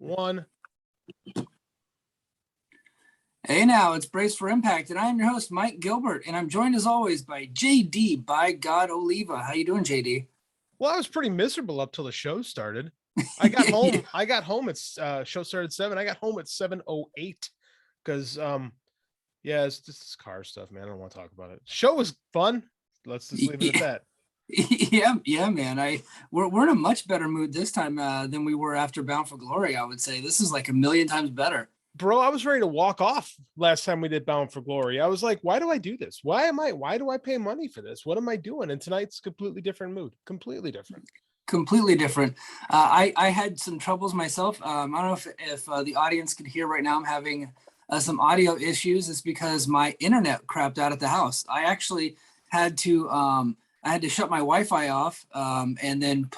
One. Hey now, it's Brace for Impact, and I'm your host, Mike Gilbert, and I'm joined as always by JD, by God Oliva. How you doing, JD? Well, I was pretty miserable up till the show started. I got home. I got home. It's show started at 7. I got home at 7:08 because it's just this car stuff, man. I don't want to talk about it. Show was fun. Let's just leave it at that. Yeah, man. We're in a much better mood this time than we were after Bound for Glory. I would say this is like a million times better. Bro, I was ready to walk off last time we did Bound for Glory. I was like, why do I do this? Why do I pay money for this? What am I doing? And tonight's completely different mood. Completely different. I had some troubles myself. I don't know if the audience could hear right now. I'm having some audio issues. It's because my internet crapped out at the house. I actually had to shut my Wi-Fi off and then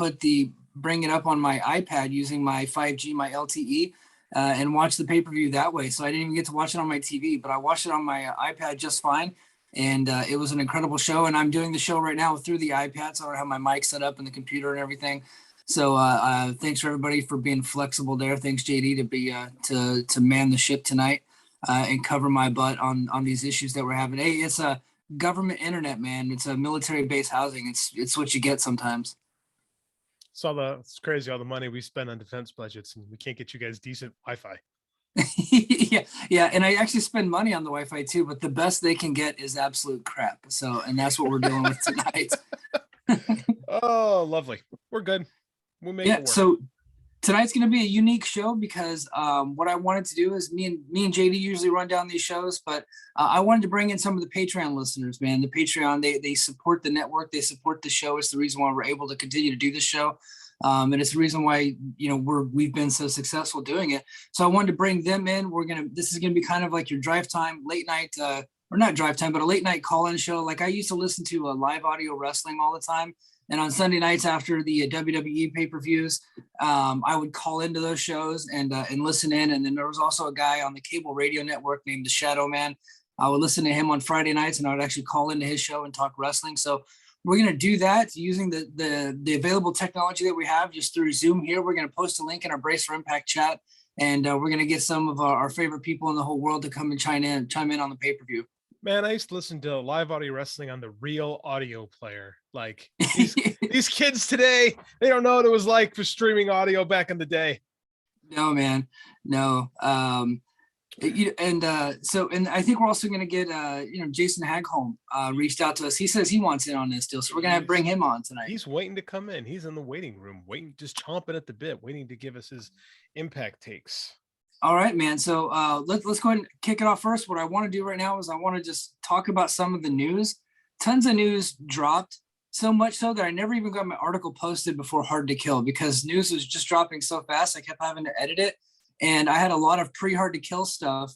bring it up on my iPad using my 5G, my LTE. And watch the pay-per-view that way. So I didn't even get to watch it on my TV, but I watched it on my iPad just fine. And it was an incredible show. And I'm doing the show right now through the iPad, so I don't have my mic set up and the computer and everything. So thanks for everybody for being flexible there. Thanks, JD, to be to man the ship tonight and cover my butt on these issues that we're having. Hey, it's a government internet, man. It's a military-based housing. It's what you get sometimes. It's crazy all the money we spend on defense budgets, and we can't get you guys decent Wi-Fi. yeah, and I actually spend money on the Wi-Fi too, but the best they can get is absolute crap. And that's what we're dealing with tonight. Oh, lovely. We're good. We'll make it work. So tonight's going to be a unique show because what I wanted to do is me and JD usually run down these shows, but I wanted to bring in some of the Patreon listeners, man. The Patreon, they support the network. They support the show. It's the reason why we're able to continue to do this show. And it's the reason why, we've been so successful doing it. So I wanted to bring them in. This is going to be kind of like your drive time, late night, or not drive time, but a late night call-in show. Like I used to listen to live audio wrestling all the time. And on Sunday nights after the WWE pay-per-views, I would call into those shows and listen in. And then there was also a guy on the cable radio network named The Shadow Man. I would listen to him on Friday nights, and I would actually call into his show and talk wrestling. So we're going to do that using the available technology that we have just through Zoom here. We're going to post a link in our Brace for Impact chat, and we're going to get some of our favorite people in the whole world to come and chime in on the pay-per-view. Man, I used to listen to live audio wrestling on the real audio player. Like these kids today, they don't know what it was like for streaming audio back in the day. No, man, no. And I think we're also going to get, Jason Hagholm reached out to us. He says he wants in on this deal. So we're going to bring him on tonight. He's waiting to come in. He's in the waiting room, just chomping at the bit, waiting to give us his Impact takes. All right, man. So let's go ahead and kick it off first. What I want to do right now is I want to just talk about some of the news. Tons of news dropped, so much so that I never even got my article posted before Hard to Kill because news was just dropping so fast. I kept having to edit it. And I had a lot of pre-Hard to Kill stuff,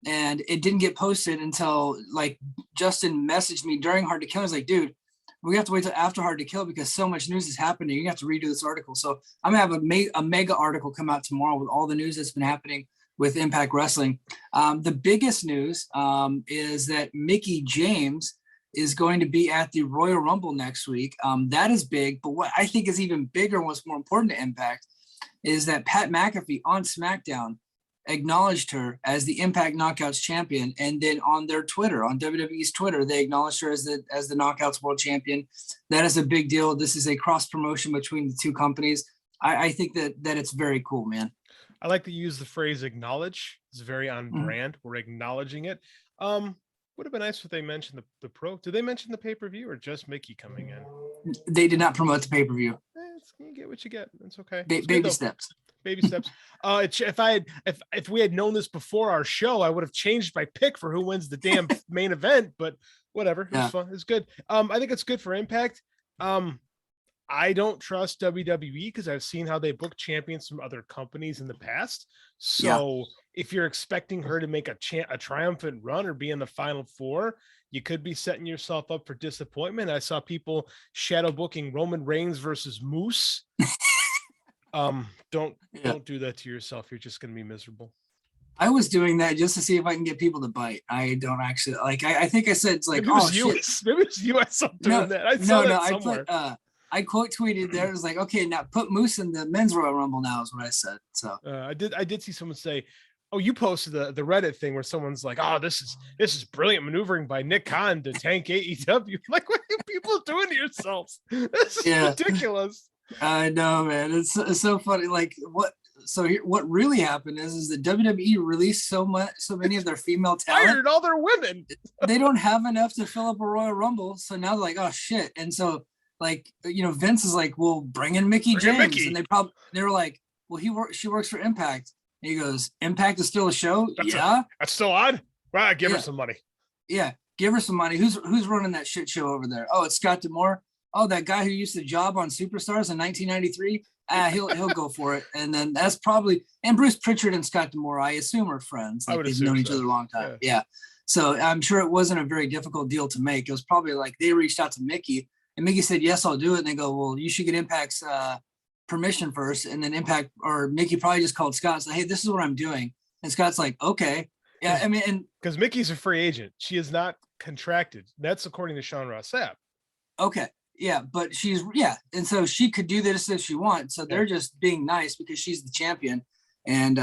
and it didn't get posted until like Justin messaged me during Hard to Kill. I was like, dude, we have to wait till after Hard to Kill because so much news is happening. You have to redo this article. So I'm gonna have a mega article come out tomorrow with all the news that's been happening with Impact Wrestling. The biggest news is that Mickie James is going to be at the Royal Rumble next week. That is big, but what I think is even bigger and what's more important to Impact is that Pat McAfee on SmackDown acknowledged her as the Impact Knockouts champion. And then on their Twitter, on WWE's Twitter, they acknowledged her as the Knockouts world champion. That is a big deal. This is a cross promotion between the two companies. I think that it's very cool, man. I like to use the phrase acknowledge. It's very on brand. We're acknowledging it. Would have been nice if they mentioned the pro. Did they mention the pay-per-view or just Mickie coming in? They did not promote the pay-per-view. You get what you get. It's okay. Baby steps. Baby steps. If we had known this before our show, I would have changed my pick for who wins the damn main event. But whatever, it's fun. It's good. I think it's good for Impact. I don't trust WWE because I've seen how they book champions from other companies in the past. So if you're expecting her to make a triumphant run or be in the final four, you could be setting yourself up for disappointment. I saw people shadow booking Roman Reigns versus Moose. Don't do that to yourself. You're just going to be miserable. I was doing that just to see if I can get people to bite. I don't actually I think I said it's like, maybe it was US. Maybe it was US. I'm doing that. I saw that somewhere. I quote tweeted there. It was like, okay, now put Moose in the men's Royal Rumble now is what I said. So I did see someone say, oh, you posted the Reddit thing where someone's like, oh, this is brilliant maneuvering by Nick Khan to tank AEW. Like, what are you people doing to yourselves? This is ridiculous. I know, man. It's so funny. Like what really happened is that WWE released so many of their female talent. Fired all their women. They don't have enough to fill up a Royal Rumble. So now they're like, oh shit. And so like, Vince is like, well, bring in Mickie James. And they were like, well, she works for Impact. And he goes, Impact is still a show? That's still on? Right, give her some money. Yeah, give her some money. Who's running that shit show over there? Oh, it's Scott D'Amore. Oh, that guy who used to job on Superstars in 1993. He'll go for it. And then that's probably, and Bruce Pritchard and Scott D'Amore, I assume, are friends. Like they've known each other a long time. Yeah. So I'm sure it wasn't a very difficult deal to make. It was probably like they reached out to Mickie and Mickie said, yes, I'll do it. And they go, well, you should get Impact's permission first. And then Impact or Mickie probably just called Scott and said, hey, this is what I'm doing. And Scott's like, okay. Yeah. I mean, and because Mickey's a free agent, she is not contracted. That's according to Sean Ross Sapp. Okay. Yeah, but and so she could do this if she wants. So they're just being nice because she's the champion. And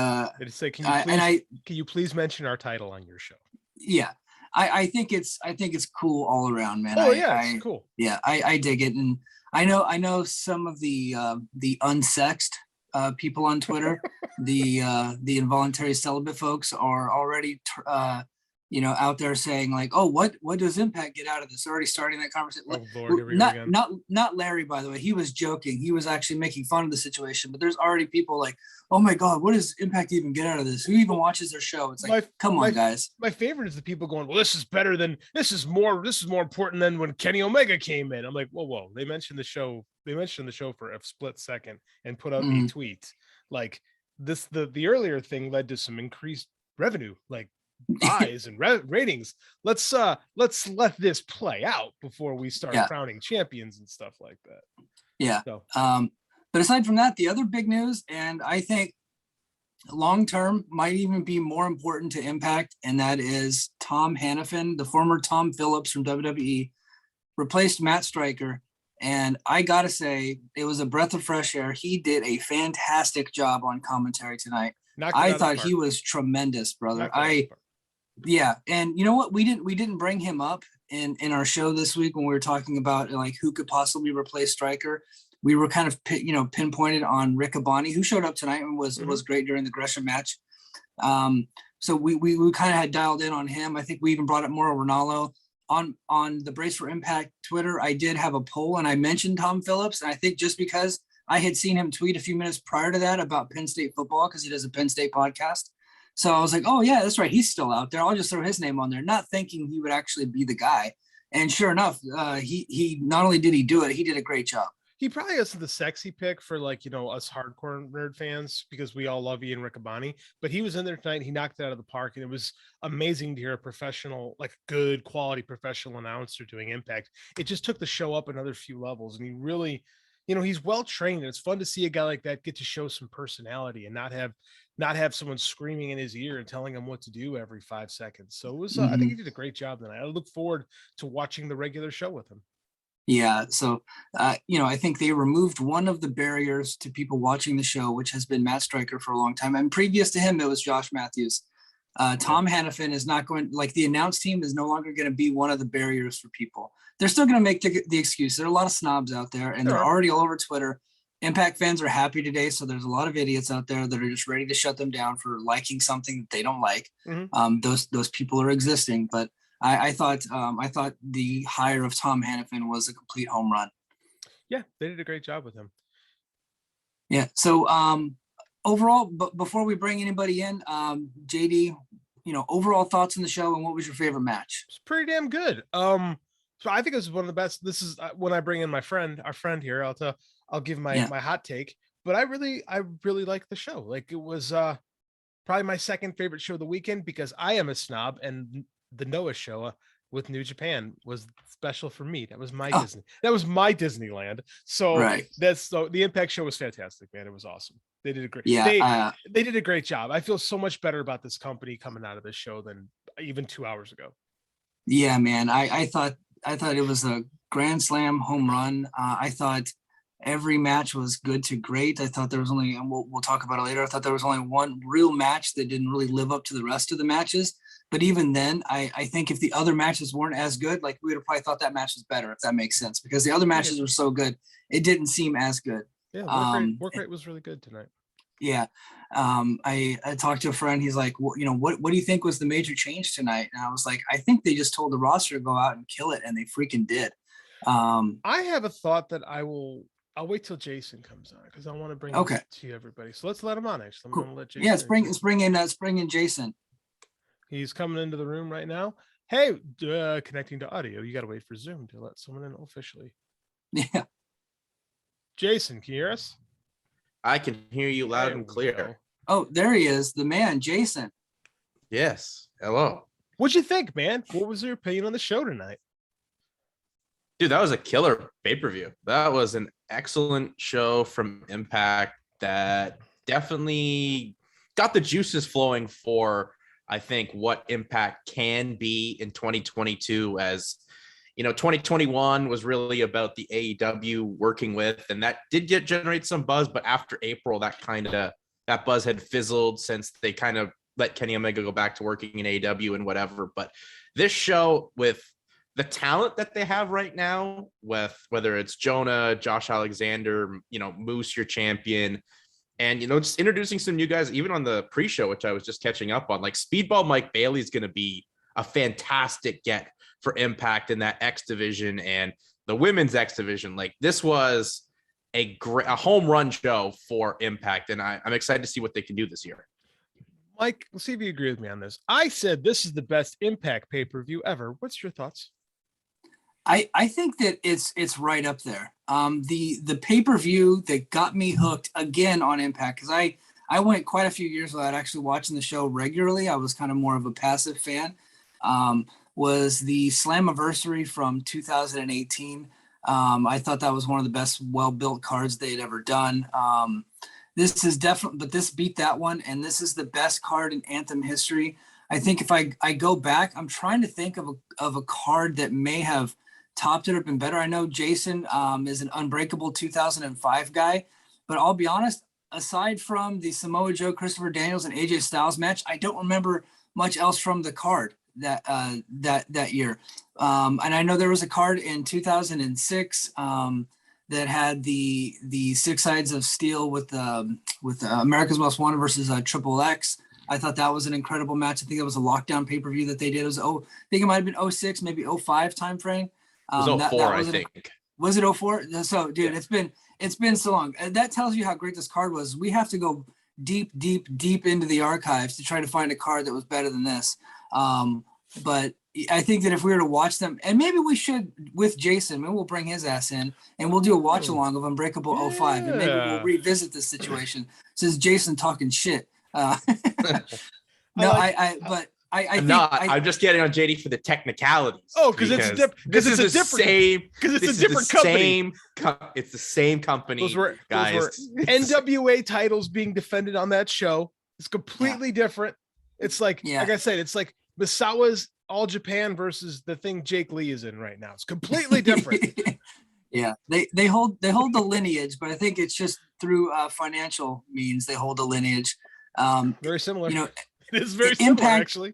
say, can you please mention our title on your show? Yeah, I think it's cool all around, man. Oh it's cool. Yeah, I dig it, and I know some of the unsexed people on Twitter, the involuntary celibate folks are already out there saying like, oh, what does Impact get out of this? Already starting that conversation. Oh, Lord, here we go again. Not Larry, by the way. He was joking. He was actually making fun of the situation. But there's already people like, oh my God, what does Impact even get out of this? Who even watches their show? It's like, come on, guys. My favorite is the people going, well, this is more important than when Kenny Omega came in. I'm like, whoa. They mentioned the show for a split second and put out a tweet. Like this, the earlier thing led to some increased revenue, like buys and ratings. Let's let this play out before we start crowning champions and stuff like that. Yeah. So. But aside from that, the other big news, and I think long term might even be more important to Impact, and that is Tom Hanafan, the former Tom Phillips from WWE, replaced Matt Striker. And I gotta say, it was a breath of fresh air. He did a fantastic job on commentary tonight. I thought he was tremendous, brother. Yeah, and you know what? We didn't bring him up in our show this week when we were talking about like who could possibly replace Stryker. We were kind of pinpointed on Rick Abani, who showed up tonight and was great during the Gresham match. So we kind of had dialed in on him. I think we even brought up Mauro Ranallo on the Brace for Impact Twitter. I did have a poll and I mentioned Tom Phillips, and I think just because I had seen him tweet a few minutes prior to that about Penn State football because he does a Penn State podcast. So I was like, oh yeah, that's right. He's still out there. I'll just throw his name on there, not thinking he would actually be the guy. And sure enough, he not only did he do it, he did a great job. He probably isn't the sexy pick for us hardcore nerd fans because we all love Ian Riccaboni, but he was in there tonight. He knocked it out of the park, and it was amazing to hear a professional, like good quality professional announcer doing Impact. It just took the show up another few levels, and he really, he's well trained. And it's fun to see a guy like that get to show some personality and not have someone screaming in his ear and telling him what to do every 5 seconds. So it was, I think he did a great job tonight. I look forward to watching the regular show with him. Yeah. So, I think they removed one of the barriers to people watching the show, which has been Matt Striker for a long time. And previous to him, it was Josh Matthews. Tom Hanafan is not going, like the announce team is no longer going to be one of the barriers for people. They're still going to make the excuse. There are a lot of snobs out there, and they're already all over Twitter. Impact fans are happy today. So there's a lot of idiots out there that are just ready to shut them down for liking something that they don't like. Mm-hmm. Those people are existing, but I thought the hire of Tom Hanafan was a complete home run. Yeah, they did a great job with him. Yeah. So overall, but before we bring anybody in, JD, overall thoughts on the show and what was your favorite match? It's pretty damn good. So I think this is one of the best. This is when I bring in our friend here. I'll give my hot take, but I really like the show. Like it was probably my second favorite show of the weekend because I am a snob, and the Noah show with New Japan was special for me. That was my Disney. That was my Disneyland. So the Impact show was fantastic, man. It was awesome. They did a great. Yeah, they did a great job. I feel so much better about this company coming out of this show than even 2 hours ago. Yeah, man. I thought it was a grand slam home run. I thought every match was good to great. I thought there was only, and we'll talk about it later, I thought there was only one real match that didn't really live up to the rest of the matches. But even then, I think if the other matches weren't as good, like we would have probably thought that match was better, if that makes sense, because the other matches were so good, it didn't seem as good. Yeah, work rate was really good tonight. Yeah. I talked to a friend, he's like, well, what do you think was the major change tonight? And I was like, I think they just told the roster to go out and kill it, and they freaking did. I have a thought that I'll wait till Jason comes on, because I want to bring this to everybody. So let's let him on. Actually, I'm cool. going to let Jason. Yeah, let's bring in Jason. He's coming into the room right now. Hey, connecting to audio. You got to wait for Zoom to let someone in officially. Yeah. Jason, can you hear us? I can hear you loud and clear. Oh, there he is, the man, Jason. Yes. Hello. What'd you think, man? What was your opinion on the show tonight? Dude, that was a killer pay-per-view. That was an excellent show from Impact that definitely got the juices flowing for, I think, what Impact can be in 2022. As 2021 was really about the AEW working with, and that did generate some buzz, but after April, that buzz had fizzled, since they kind of let Kenny Omega go back to working in AEW and whatever. But this show, with the talent that they have right now, with whether it's Jonah, Josh Alexander, Moose, your champion, and just introducing some new guys, even on the pre-show, which I was just catching up on, like Speedball Mike Bailey is going to be a fantastic get for Impact in that X division and the women's X division. Like, this was a home run show for Impact, and I'm excited to see what they can do this year. Mike, let's see if you agree with me on this. I said this is the best Impact pay-per-view ever. What's your thoughts? I think that it's right up there. The pay-per-view that got me hooked again on Impact, because I went quite a few years without actually watching the show regularly. I was kind of more of a passive fan. Was the Slammiversary from 2018. I thought that was one of the best well-built cards they'd ever done. This is definitely, but this beat that one, and this is the best card in Anthem history. I think if I go back, I'm trying to think of a card that may have topped it or been better. I know Jason is an Unbreakable 2005 guy, but I'll be honest, aside from the Samoa Joe, Christopher Daniels, and AJ Styles match, I don't remember much else from the card that year. And I know there was a card in 2006 that had the Six Sides of Steel with America's Most Wanted versus Triple X. I thought that was an incredible match. I think it was a lockdown pay-per-view that they did. It was, I think it might have been 06, maybe 05 timeframe. It was 04, I think. Was it 04? So, dude, yeah. It's been so long. That tells you how great this card was. We have to go deep into the archives to try to find a card that was better than this. But I think that if we were to watch them, and maybe we should with Jason, maybe we'll bring his ass in and we'll do a watch along of Unbreakable 05, and maybe we'll revisit this situation since Jason talking shit. I'm just getting on JD for the technicalities. Oh, because it's a different company. It's the same company. Those were NWA titles being defended on that show. It's completely different. It's like I said, it's like Misawa's All Japan versus the thing Jake Lee is in right now. It's completely different. Yeah, they hold the lineage, but I think it's just through financial means they hold the lineage. Very similar. It is very similar, Impact, actually.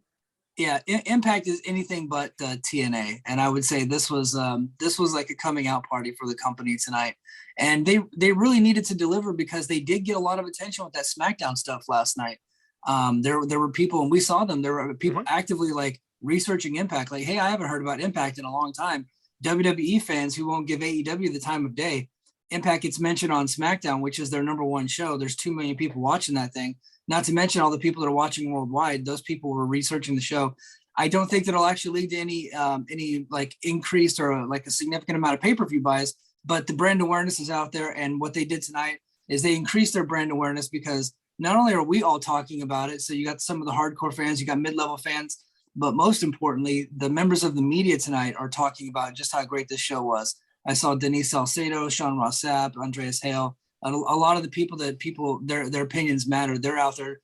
Yeah, Impact is anything but TNA, and I would say this was like a coming out party for the company tonight, and they really needed to deliver because they did get a lot of attention with that SmackDown stuff last night. There were people, and we saw them. There were people actively like researching Impact, like, hey, I haven't heard about Impact in a long time. WWE fans who won't give AEW the time of day. Impact gets mentioned on SmackDown, which is their number one show. There's 2 million people watching that thing. Not to mention all the people that are watching worldwide. Those people were researching the show. I don't think that it'll actually lead to any like increased or like a significant amount of pay-per-view buys, but the brand awareness is out there. And what they did tonight is they increased their brand awareness because not only are we all talking about it, so you got some of the hardcore fans, you got mid-level fans, but most importantly, the members of the media tonight are talking about just how great this show was. I saw Denise Salcedo, Sean Ross Sapp, Andreas Hale, a lot of the people their opinions matter. They're out there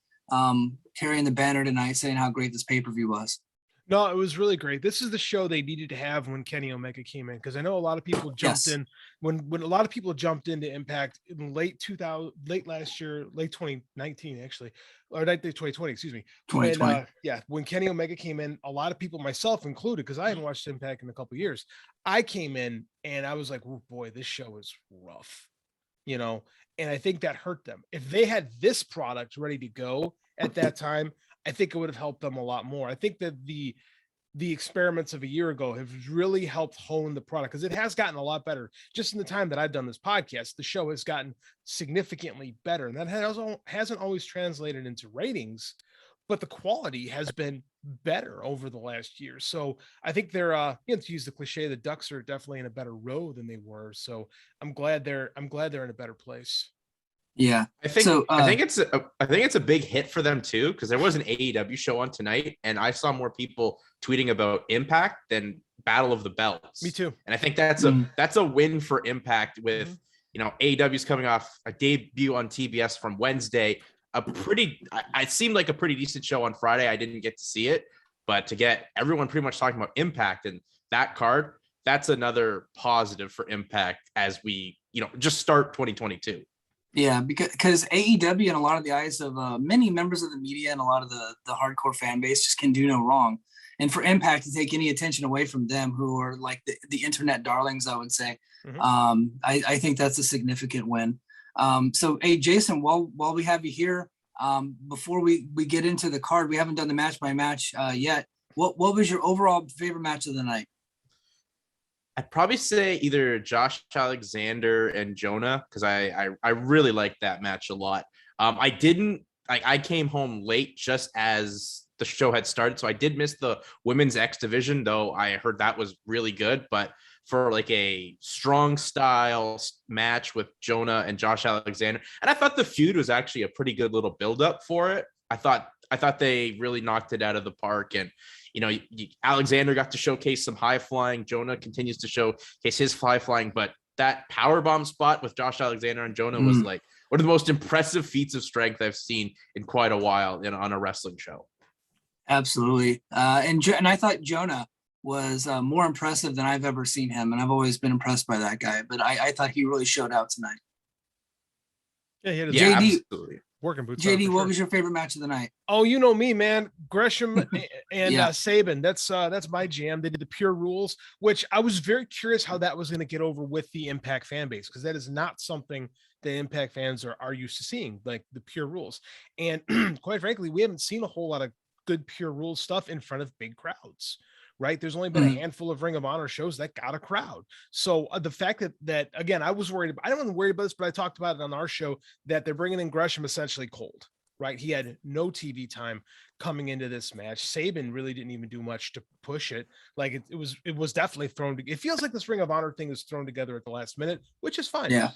carrying the banner tonight saying how great this pay-per-view was. No, it was really great. This is the show they needed to have when Kenny Omega came in, because I know a lot of people jumped in when a lot of people jumped into Impact in late last year, late 2019 actually, or 2020, excuse me. 2020. When Kenny Omega came in, a lot of people, myself included, because I hadn't watched Impact in a couple of years, I came in and I was like, oh boy, this show is rough, and I think that hurt them. If they had this product ready to go at that time, I think it would have helped them a lot more. I think that the experiments of a year ago have really helped hone the product, because it has gotten a lot better. Just in the time that I've done this podcast, the show has gotten significantly better, and that hasn't always translated into ratings, but the quality has been better over the last year. So I think they're, to use the cliche, the Ducks are definitely in a better row than they were. So I'm glad they're in a better place. Yeah, I think it's a big hit for them too, because there was an AEW show on tonight, and I saw more people tweeting about Impact than Battle of the Belts. Me too. And I think that's a win for Impact with AEW's coming off a debut on TBS from Wednesday. It seemed like a pretty decent show on Friday. I didn't get to see it, but to get everyone pretty much talking about Impact and that card, that's another positive for Impact as we just start 2022. Yeah, because AEW, in a lot of the eyes of many members of the media and a lot of the hardcore fan base, just can do no wrong. And for Impact to take any attention away from them, who are like the internet darlings, I would say, I think that's a significant win. So, hey, Jason, while we have you here, before we get into the card, we haven't done the match by match yet. What was your overall favorite match of the night? I'd probably say either Josh Alexander and Jonah, because I really liked that match a lot. I came home late just as the show had started, so I did miss the women's X division, though I heard that was really good. But for like a strong style match with Jonah and Josh Alexander, and I thought the feud was actually a pretty good little buildup for it. I thought they really knocked it out of the park, and Alexander got to showcase some high flying. Jonah continues to showcase his high flying, but that power bomb spot with Josh Alexander and Jonah was like one of the most impressive feats of strength I've seen in quite a while on a wrestling show. Absolutely. And I thought Jonah was more impressive than I've ever seen him. And I've always been impressed by that guy, but I thought he really showed out tonight. Yeah, JD, absolutely. Working boots. JD, what was your favorite match of the night? Oh, you know me, man. Gresham and Saban. That's my jam. They did the Pure Rules, which I was very curious how that was going to get over with the Impact fan base, because that is not something that Impact fans are used to seeing, like the Pure Rules. And quite frankly, we haven't seen a whole lot of good Pure Rules stuff in front of big crowds. Right. There's only been a handful of Ring of Honor shows that got a crowd. So the fact that again, I was worried about, I don't want to worry about this, but I talked about it on our show, that they're bringing in Gresham essentially cold, right? He had no TV time coming into this match. Saban really didn't even do much to push it. Like it was definitely it feels like this Ring of Honor thing was thrown together at the last minute, which is fine. Yeah.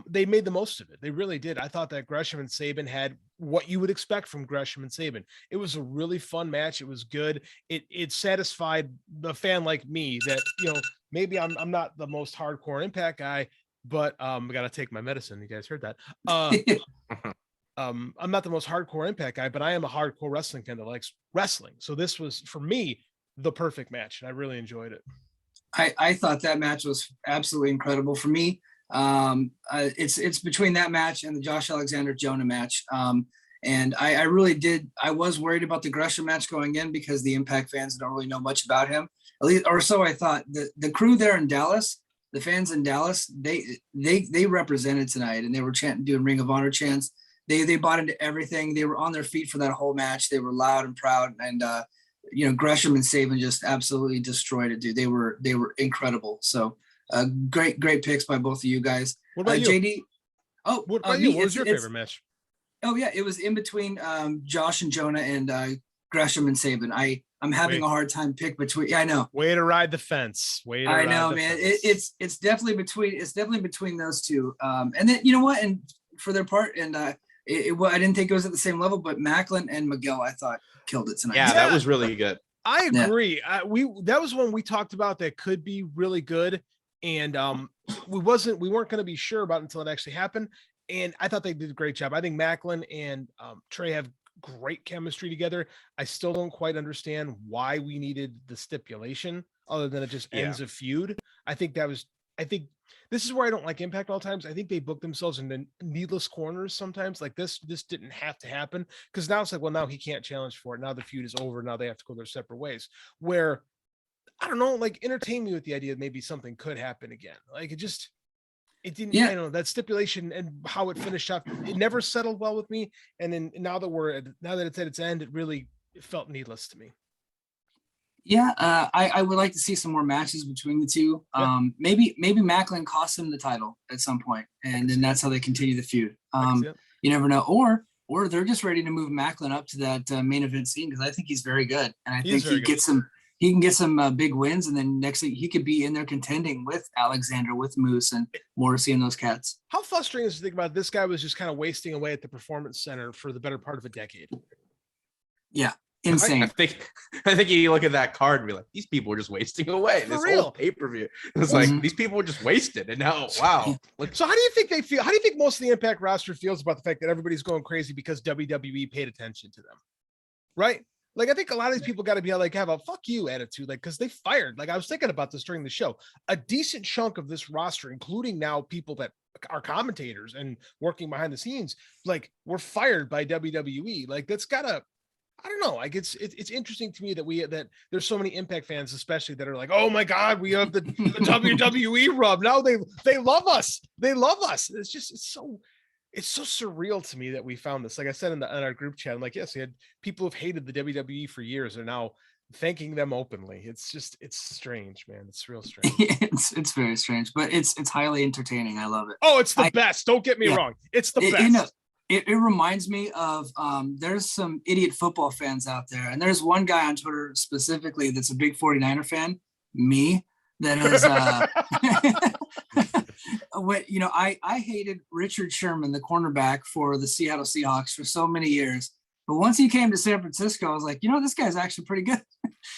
They made the most of it. They really did. I thought that Gresham and Saban had what you would expect from Gresham and Saban. It was a really fun match. It was good. It satisfied the fan like me that, maybe I'm not the most hardcore Impact guy, but I gotta take my medicine. You guys heard that. I'm not the most hardcore Impact guy, but I am a hardcore wrestling fan that likes wrestling. So this was, for me, the perfect match, and I really enjoyed it. I thought that match was absolutely incredible for me. It's between that match and the Josh Alexander Jonah match. And I really did. I was worried about the Gresham match going in because the Impact fans don't really know much about him, at least, or so I thought. The crew there in Dallas, the fans in Dallas, they represented tonight, and they were doing Ring of Honor chants. They bought into everything. They were on their feet for that whole match. They were loud and proud, and Gresham and Saban just absolutely destroyed it, dude. They were incredible. So. Great picks by both of you guys. What about you, JD? Oh, what about you? What was your favorite match? Oh yeah, it was in between Josh and Jonah and Gresham and Saban. I'm having a hard time pick between. Yeah, I know. Way to ride the fence. I know, man. It's definitely between those two. And then you know what? And for their part, and I didn't think it was at the same level, but Macklin and Mcgill, I thought killed it tonight. Yeah, that was really good. I agree. That was one we talked about that could be really good. And we weren't going to be sure about it until it actually happened. And I thought they did a great job. I think Macklin and Trey have great chemistry together. I still don't quite understand why we needed the stipulation other than it just ends a feud. I think this is where I don't like Impact all times. I think they book themselves into needless corners sometimes. Like this didn't have to happen, because now it's like, well, now he can't challenge for it. Now the feud is over. Now they have to go their separate ways. Where, I don't know, like entertain me with the idea that maybe something could happen again. Like it didn't, I don't know, that stipulation and how it finished up, it never settled well with me. And then now that it's at its end, it felt needless to me. Yeah, I would like to see some more matches between the two. Maybe Macklin costs him the title at some point, and then that's how they continue the feud. You never know, or they're just ready to move Macklin up to that main event scene, because I think he's very good, and I think he can get some big wins, and then next thing he could be in there contending with Alexander, with Moose and Morrissey and those cats. How frustrating is to think about? This guy was just kind of wasting away at the Performance Center for the better part of a decade. Yeah. Insane. I think you look at that card and be like, these people were just wasting away. This whole pay-per-view. It's like these people were just wasted. And now, wow. So how do you think they feel? How do you think most of the Impact roster feels about the fact that everybody's going crazy because WWE paid attention to them? Right? Like, I think a lot of these people got to be like, have a fuck you attitude, like, because they fired. Like, I was thinking about this during the show. A decent chunk of this roster, including now people that are commentators and working behind the scenes, like, were fired by WWE. Like, that's gotta, I don't know. Like it's interesting to me that there's so many Impact fans, especially, that are like, oh my God, we have the WWE rub. Now they love us. They love us. It's so surreal to me that we found this. Like I said in our group chat, I'm like, yes, we had people who've hated the WWE for years are now thanking them openly. It's strange, man. It's real strange. It's very strange, but it's highly entertaining. I love it. Oh, it's the best. Don't get me wrong. It's the best. It reminds me of there's some idiot football fans out there, and there's one guy on Twitter specifically that's a big 49er fan, me, that is I hated Richard Sherman, the cornerback for the Seattle Seahawks, for so many years. But once he came to San Francisco, I was like, this guy's actually pretty good.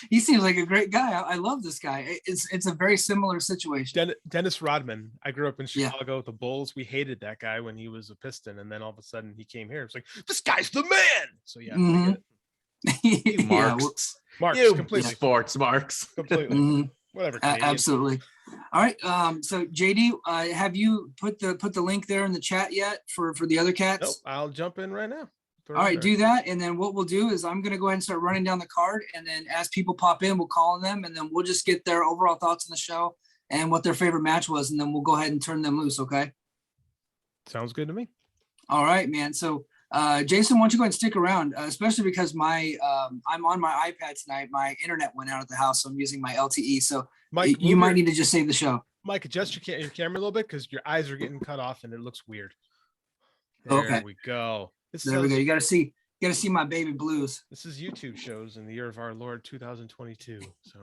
He seems like a great guy. I love this guy. It's a very similar situation. Dennis Rodman. I grew up in Chicago with the Bulls. We hated that guy when he was a Piston, and then all of a sudden he came here. It's like, this guy's the man. So yeah, I get it. Marks, completely sports marks, completely. Whatever. Absolutely. All right. So JD, have you put the link there in the chat yet for the other cats? Nope. I'll jump in right now. All right, do that. And then what we'll do is I'm going to go ahead and start running down the card. And then as people pop in, we'll call on them. And then we'll just get their overall thoughts on the show and what their favorite match was. And then we'll go ahead and turn them loose. Okay. Sounds good to me. All right, man. So Jason, why don't you go ahead and stick around, especially because I'm on my iPad tonight. My internet went out at the house, so I'm using my LTE. So Mike, you might need to just save the show. Mike, adjust your camera a little bit because your eyes are getting cut off and it looks weird. There we go. There we go. You got to see my baby blues. This is YouTube shows in the year of our Lord 2022. So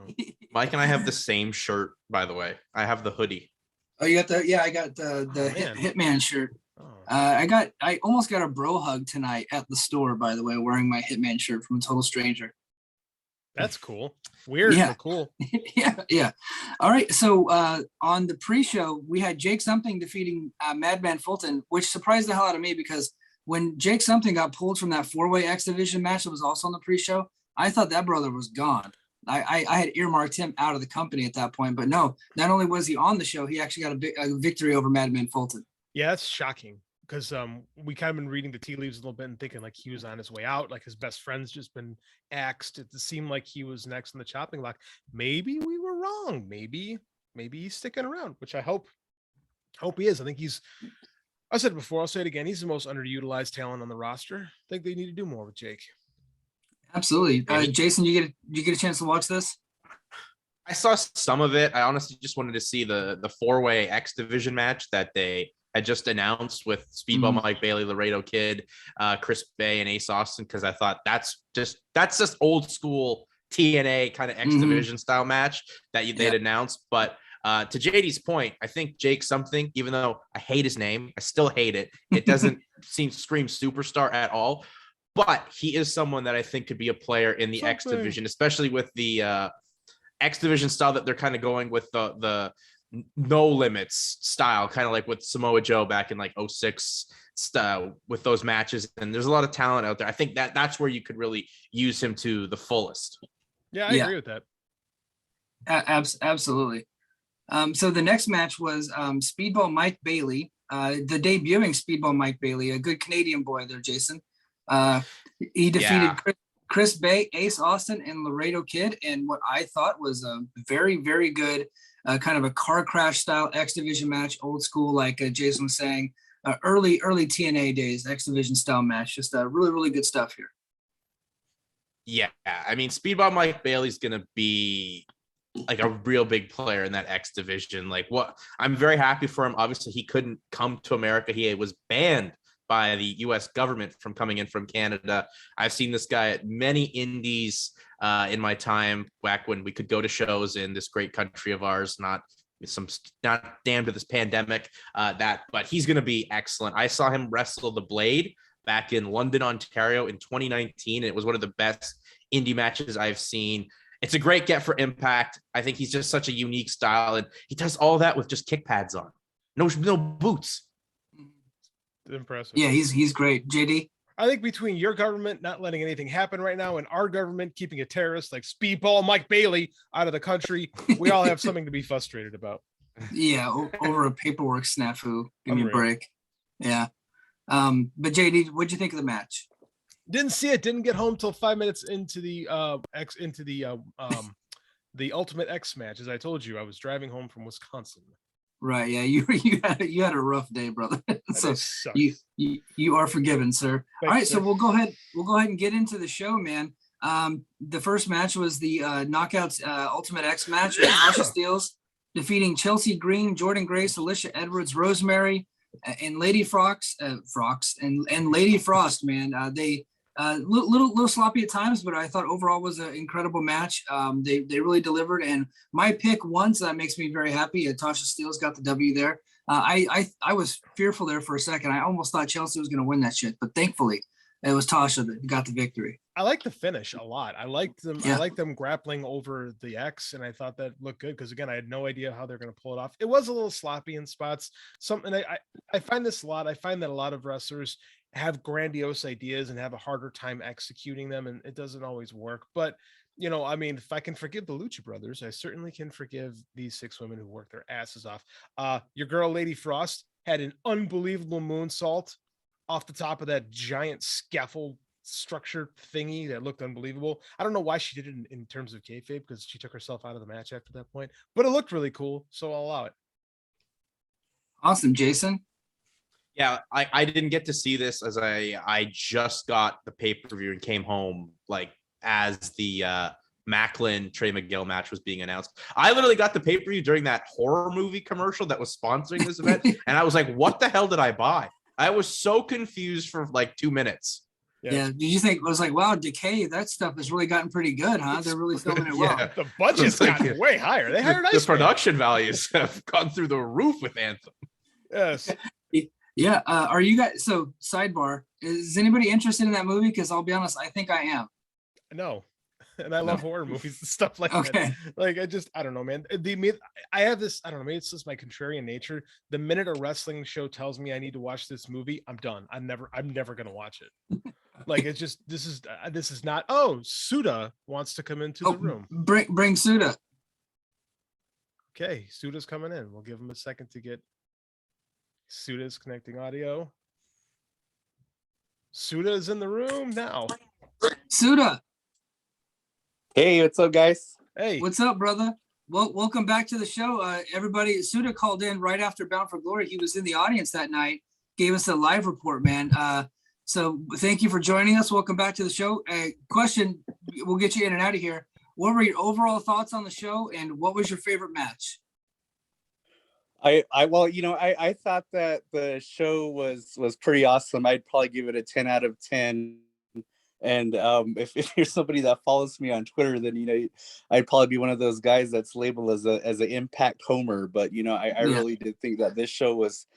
Mike and I have the same shirt, by the way. I have the hoodie. Oh, you got I got the Hitman shirt. Oh. I almost got a bro hug tonight at the store, by the way, wearing my Hitman shirt from a total stranger. That's cool. Weird, but cool. Yeah. All right. So on the pre-show, we had Jake Something defeating Madman Fulton, which surprised the hell out of me, because when Jake Something got pulled from that 4-way X Division match that was also on the pre-show, I thought that brother was gone. I had earmarked him out of the company at that point, but no, not only was he on the show, he actually got a victory over Madman Fulton. Yeah, that's shocking, because we kind of been reading the tea leaves a little bit and thinking like he was on his way out, like his best friend's just been axed. It seemed like he was next on the chopping block. Maybe we were wrong. Maybe he's sticking around, which I hope he is. I think I said it before, I'll say it again. He's the most underutilized talent on the roster. I think they need to do more with Jake. Absolutely. Jason, you get a chance to watch this? I saw some of it. I honestly just wanted to see the 4-way X Division match that they had just announced with Speedball, Mike Bailey, Laredo Kid, Chris Bay, and Ace Austin, because I thought that's just old school TNA kind of X Division style match that they'd announced. But to JD's point, I think Jake Something, even though I hate his name, I still hate it. It doesn't scream superstar at all. But he is someone that I think could be a player in the X Division, especially with the X Division style that they're kind of going with the no limits style, kind of like with Samoa Joe back in like 06 style with those matches. And there's a lot of talent out there. I think that's where you could really use him to the fullest. Yeah, I agree with that. Absolutely. So the next match was Speedball Mike Bailey, the debuting Speedball Mike Bailey, a good Canadian boy there, Jason. He defeated Chris Bay, Ace Austin, and Laredo Kid in what I thought was a very, very good kind of a car crash style X Division match, old school, like Jason was saying, early TNA days, X Division style match. Just really, really good stuff here. Yeah, I mean, Speedball Mike Bailey's gonna be like a real big player in that X Division. Like, what I'm very happy for him. Obviously, he couldn't come to America. He was banned by the U.S. government from coming in from Canada. I've seen this guy at many indies in my time back when we could go to shows in this great country of ours. Not damned to this pandemic. But he's gonna be excellent. I saw him wrestle the Blade back in London, Ontario in 2019. It was one of the best indie matches I've seen. It's a great get for Impact. I think he's just such a unique style, and he does all that with just kick pads on. No boots. Impressive. Yeah, he's great. JD? I think between your government not letting anything happen right now and our government keeping a terrorist like Speedball Mike Bailey out of the country, we all have something to be frustrated about. Yeah, over a paperwork snafu. Give me a break. Yeah. But JD, what'd you think of the match? Didn't see it. Didn't get home till 5 minutes into the Ultimate X match. As I told you, I was driving home from Wisconsin. Right. Yeah. You had a rough day, brother. So you are forgiven, sir. Thanks, all right. Sir. So we'll go ahead and get into the show, man. The first match was the Knockouts Ultimate X match. Tasha Steelz defeating Chelsea Green, Jordan Grace, Alicia Edwards, Rosemary, and Lady Frox and Lady Frost, man. They little sloppy at times, but I thought overall was an incredible match. They really delivered, and my pick once that makes me very happy. Tasha Steelz got the W there. I was fearful there for a second. I almost thought Chelsea was going to win that shit, but thankfully it was Tasha that got the victory. I like the finish a lot. I liked them. Yeah. I liked them grappling over the X, and I thought that looked good because again, I had no idea how they're going to pull it off. It was a little sloppy in spots. I find this a lot. I find that a lot of wrestlers have grandiose ideas and have a harder time executing them, and it doesn't always work. But you know, I mean, if I can forgive the Lucha Brothers, I certainly can forgive these 6 women who worked their asses off. Your girl, Lady Frost, had an unbelievable moonsault off the top of that giant scaffold structure thingy that looked unbelievable. I don't know why she did it in terms of kayfabe, because she took herself out of the match after that point, but it looked really cool, so I'll allow it. Awesome. Jason? Yeah, I didn't get to see this as I just got the pay-per-view and came home like as the Macklin Trey Mcgill match was being announced. I literally got the pay-per-view during that horror movie commercial that was sponsoring this event, and I was like, what the hell did I buy? I was so confused for like 2 minutes. Yeah. Did you think it was like, wow, Decay, that stuff has really gotten pretty good, huh? They're really filming it well. Yeah. The budget's gotten way higher. They hired the production values have gone through the roof with Anthem. Yes. Yeah. Are you guys, so sidebar, is anybody interested in that movie? Because I'll be honest, I think I am. No. And I love horror movies and stuff like that. Like, I don't know, man. I have this, I don't know, maybe it's just my contrarian nature. The minute a wrestling show tells me I need to watch this movie, I'm done. I'm never going to watch it. Like, it's just, this is not, oh, Suda wants to come into the room. Bring Suda. Okay. Suda's coming in. We'll give him a second to get Suda's connecting audio. Suda is in the room now. Suda. Hey, what's up, guys? Hey, what's up, brother? Well, welcome back to the show. Everybody, Suda called in right after Bound for Glory. He was in the audience that night, gave us a live report, man. So thank you for joining us. Welcome back to the show. Question, we'll get you in and out of here. What were your overall thoughts on the show, and what was your favorite match? I thought that the show was pretty awesome. I'd probably give it a 10 out of 10. And if you're somebody that follows me on Twitter, then I'd probably be one of those guys that's labeled as an Impact homer. But I really did think that this show was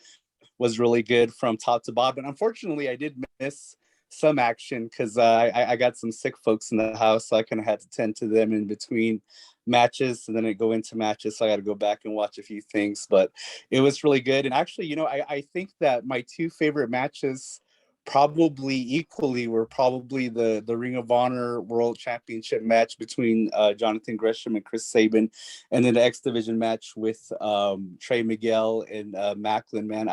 really good from top to bottom. And unfortunately, I did miss some action because I got some sick folks in the house, so I kind of had to tend to them in between matches, and then I go into matches, so I got to go back and watch a few things. But it was really good, and actually, I think that my two favorite matches probably equally were probably the Ring of Honor World Championship match between Jonathan Gresham and Chris Saban, and then the X Division match with Trey Mcgill and Macklin. Man,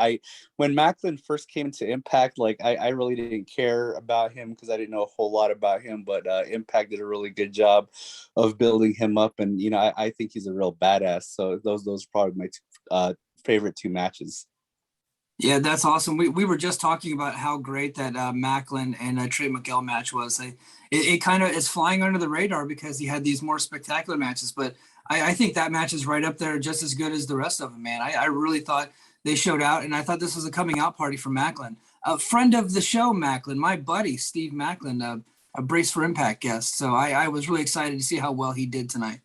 when Macklin first came to Impact, like I really didn't care about him because I didn't know a whole lot about him, but Impact did a really good job of building him up, and I think he's a real badass. So those are probably my favorite two matches. Yeah, that's awesome. We were just talking about how great that Macklin and Trey Mcgill match was. It kind of is flying under the radar because he had these more spectacular matches, but I think that match is right up there just as good as the rest of them, man. I really thought they showed out, and I thought this was a coming out party for Macklin. A friend of the show, Macklin, my buddy, Steve Macklin, a Brace for Impact guest. So I was really excited to see how well he did tonight.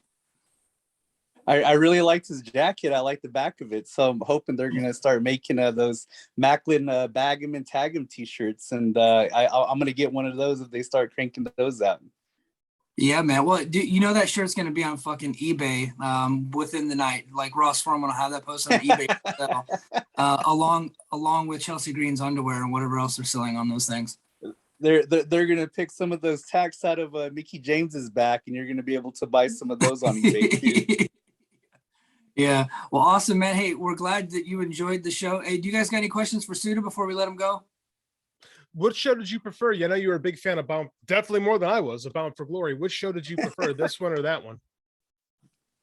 I really liked his jacket. I like the back of it. So I'm hoping they're going to start making those Macklin bag 'em and tag 'em t-shirts. And I'm going to get one of those if they start cranking those out. Yeah, man. Well, that shirt's going to be on fucking eBay within the night. Like Ross Foreman will have that posted on eBay along with Chelsea Green's underwear and whatever else they're selling on those things. They're going to pick some of those tags out of Mickey James's back, and you're going to be able to buy some of those on eBay too. Yeah. Well, awesome, man. Hey, we're glad that you enjoyed the show. Hey, do you guys got any questions for Suda before we let him go? What show did you prefer? You know, you were a big fan of Bound, definitely more than I was, of Bound for Glory. Which show did you prefer, this one or that one?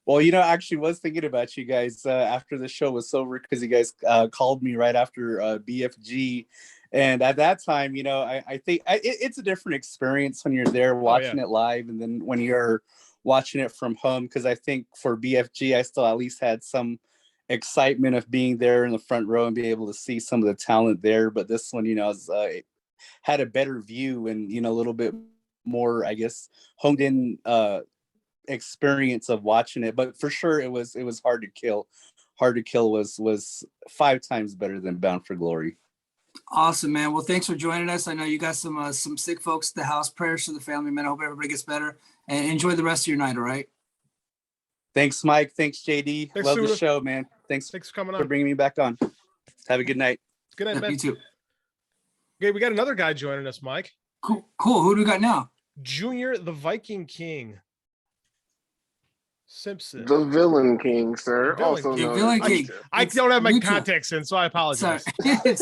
Well, I actually was thinking about you guys after the show was over because you guys called me right after BFG. And at that time, I think it's a different experience when you're there watching it live, and then when you're watching it from home, because I think for BFG, I still at least had some excitement of being there in the front row and being able to see some of the talent there. But this one, had a better view and, a little bit more, I guess, honed in experience of watching it. But for sure, it was Hard to Kill. Hard to Kill was 5 times better than Bound for Glory. Awesome, man. Well, thanks for joining us. I know you got some sick folks at the house. Prayers to the family, man. I hope everybody gets better, and enjoy the rest of your night. All right. Thanks, Mike. Thanks, JD. Thanks, Love Suda. the show, man. Thanks for coming for on. bringing me back on. Have a good night. Good night, man. You too. Okay, we got another guy joining us, Mike. Cool. Who do we got now? Junior the Viking King Simpson. The Villain King, sir. Villain Also King. known Villain as King. Lucha. I don't have my Lucha. context in, so I apologize. That's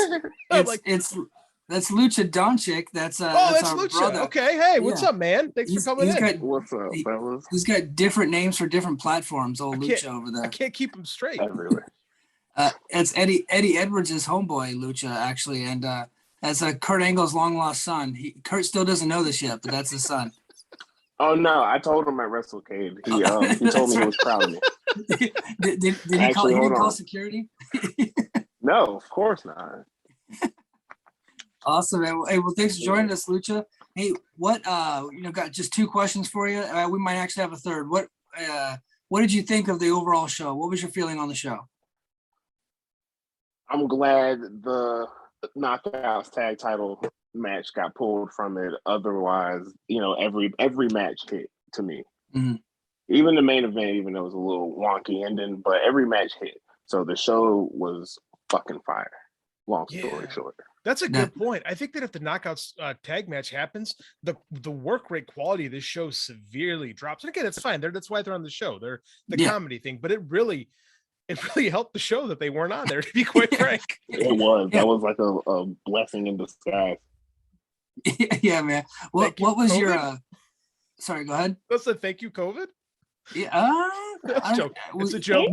Lucha Doncic. That's that's our Lucha. brother. Okay, hey, what's up, man? Thanks He's for coming in. got- What's up, fellas? He's got different names for different platforms. Old Lucha over I there. can't keep him straight. Everywhere. It's Eddie Edwards' homeboy, Lucha, actually, and that's Kurt Angle's long lost son. Kurt still doesn't know this yet, but that's his son. Oh no, I told him at WrestleCade. He told me he was proud of me. did he Actually, call? He didn't hold call on. security. No, of course not. Awesome, man. Hey, well, thanks for joining us, Lucha. Hey, what? Got just 2 questions for you. We might actually have a third. What did you think of the overall show? What was your feeling on the show? I'm glad the Knockouts tag title match got pulled from it. Otherwise, every match hit to me. Mm-hmm. Even the main event, even though it was a little wonky ending, but every match hit. So the show was fucking fire. Long story short. That's a good point. I think that if the Knockouts tag match happens, the work rate quality of this show severely drops. And again, it's fine. That's why they're on the show. They're the comedy thing, but it really helped the show that they weren't on there, to be quite frank. It was. That was like a blessing in disguise. Yeah, man. What was COVID? Your sorry, go ahead. Let's say thank you, COVID. Yeah, it's a joke. It's a joke.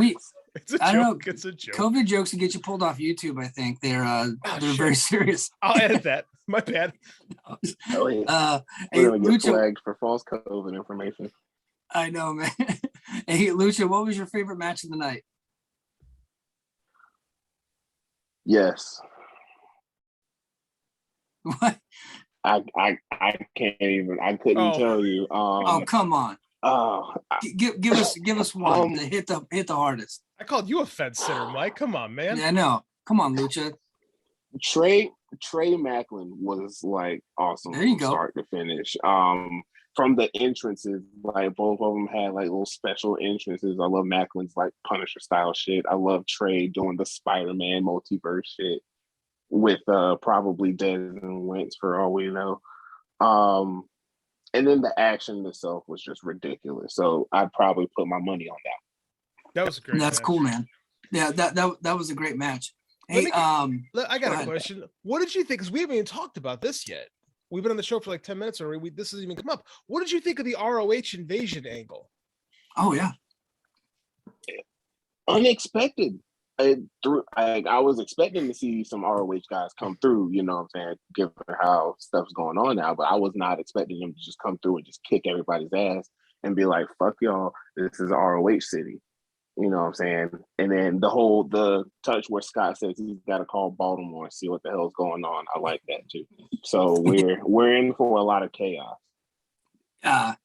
It's a joke. It's a joke. COVID jokes can get you pulled off YouTube. I think they're very serious. I'll edit that. My bad. Oh, yeah. Hey, We're gonna get Lucha, flagged for false COVID information. I know, man. Hey, Lucha, what was your favorite match of the night? Yes. What? I can't even. I couldn't tell you. Oh, come on. Give us one to hit the hardest. I called you a fence sitter, Mike. Come on, man. Yeah, I know. Come on, Lucha. Trey Trey Macklin was like awesome There you from go. start to finish. From the entrances, like both of them had like little special entrances. I love Macklin's like Punisher style shit. I love Trey doing the Spider-Man multiverse shit with probably Desmond Wentz for all we know. And then the action itself was just ridiculous. So I'd probably put my money on that. That was a great. That's match. cool, man. Yeah, that was a great match. Hey, I got a question. What did you think? Because we haven't even talked about this yet. We've been on the show for like 10 minutes already. This hasn't even come up. What did you think of the ROH invasion angle? Oh yeah, unexpected. I was expecting to see some ROH guys come through, you know what I'm saying, given how stuff's going on now, but I was not expecting them to just come through and just kick everybody's ass and be like, fuck y'all, this is ROH city. You know what I'm saying? And then the touch where Scott says he's got to call Baltimore and see what the hell's going on. I like that too. So we're in for a lot of chaos.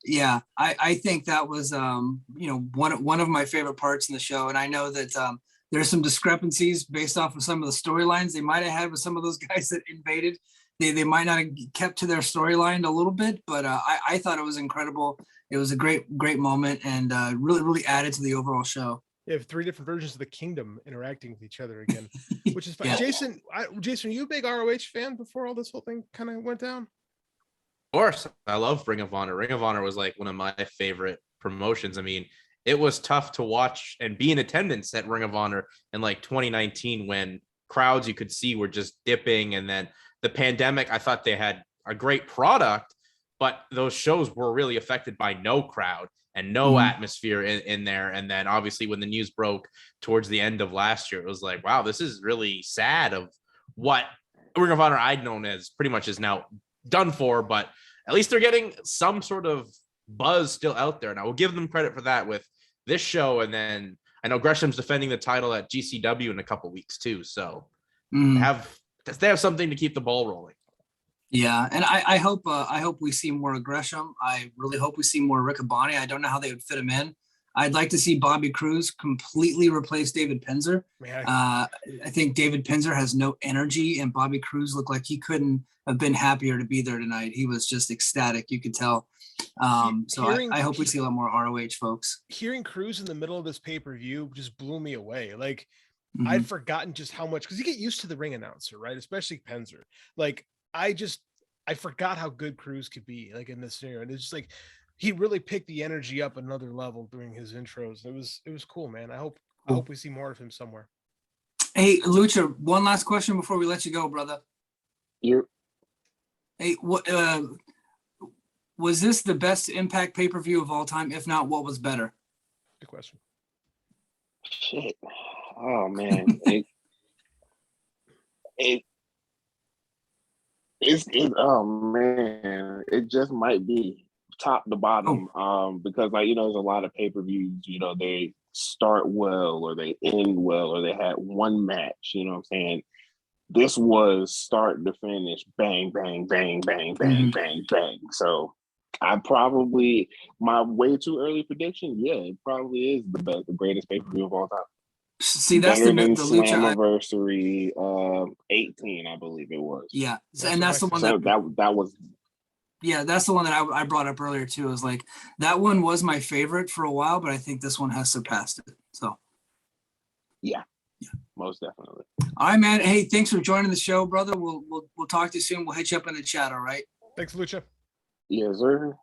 Yeah, I think that was one of my favorite parts in the show, and I know that there's some discrepancies based off of some of the storylines they might have had with some of those guys that invaded. They might not have kept to their storyline a little bit, but I thought it was incredible. It was a great moment, and really added to the overall show. You have 3 different versions of the kingdom interacting with each other again, which is fun. Yeah. Jason, are you a big ROH fan before all this whole thing kind of went down? Of course, I love Ring of Honor. Ring of Honor was like one of my favorite promotions. I mean, it was tough to watch and be in attendance at Ring of Honor in like 2019 when crowds you could see were just dipping. And then the pandemic, I thought they had a great product, but those shows were really affected by no crowd and no atmosphere in there. And then obviously when the news broke towards the end of last year, it was like, wow, this is really sad of what Ring of Honor I'd known as pretty much is now done for, but at least they're getting some sort of buzz still out there. And I will give them credit for that with this show. And then I know Gresham's defending the title at GCW in a couple weeks too. So they have something to keep the ball rolling. Yeah, and I hope we see more of Gresham. I really hope we see more Riccaboni. I don't know how they would fit him in. I'd like to see Bobby Cruz completely replace David Penzer. I think David Penzer has no energy, and Bobby Cruz looked like he couldn't have been happier to be there tonight. He was just ecstatic, you could tell. I hope we see a lot more ROH folks. Hearing Cruz in the middle of this pay-per-view just blew me away. Like, I'd forgotten just how much, because you get used to the ring announcer, right? Especially Penzer. Like, I forgot how good Cruz could be, like, in this scenario. And it's just like, he really picked the energy up another level during his intros. It was cool, man. I hope we see more of him somewhere. Hey, Lucha, one last question before we let you go, brother. Hey, what was this the best Impact pay-per-view of all time? If not, what was better? Good question. Shit. Oh man. Oh man, it just might be top to bottom. Because like, you know, there's a lot of pay-per-views, you know, they start well or they end well or they had one match, you know what I'm saying? This was start to finish, bang, bang, bang, bang, bang, bang, bang. So my way too early prediction, yeah, it probably is the greatest pay-per-view of all time. See, that's the Slammiversary 18, I believe it was. Yeah, and that's the one that was. Yeah, that's the one that I brought up earlier too. Is like that one was my favorite for a while, but I think this one has surpassed it. So. Yeah, most definitely. All right, man. Hey, thanks for joining the show, brother. We'll talk to you soon. We'll hit you up in the chat. All right. Thanks, Lucha. Yes, sir.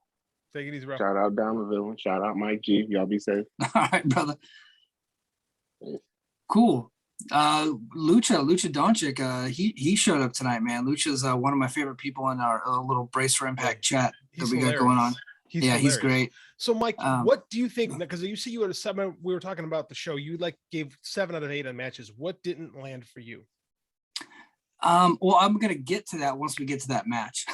Take it easy, bro. Shout out Down the Villain. Shout out Mike G. Y'all be safe. All right, brother. Cool. Lucha Doncic, he showed up tonight, man. Lucha's one of my favorite people in our little Brace for Impact chat that we got going on. He's great. So, Mike, what do you think? Because you see you at a 7. We were talking about the show. You gave 7 out of 8 on matches. What didn't land for you? Well, I'm gonna get to that once we get to that match.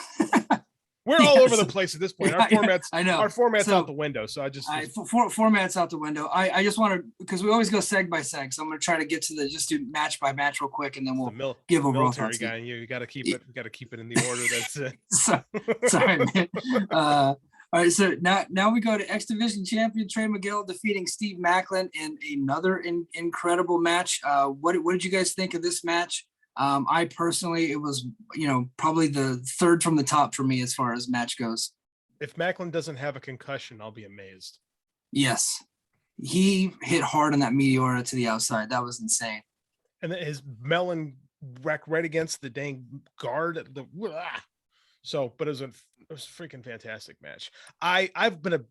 We're all over the place at this point. Our format's I know. Our format's out the window. So format's out the window. I just want to, because we always go seg by seg. So I'm going to try to get to just do match by match real quick, and then we'll give overall thoughts. Guy, you got to keep it. You got to keep it in the order. That's it. Sorry, man. All right. So now we go to X Division champion Trey Mcgill defeating Steve Macklin in another incredible match. What did you guys think of this match? I personally, it was, probably the third from the top for me as far as match goes. If Macklin doesn't have a concussion, I'll be amazed. Yes. He hit hard on that Meteora to the outside. That was insane. And then his melon wreck right against the dang guard. But it was a freaking fantastic match. I've been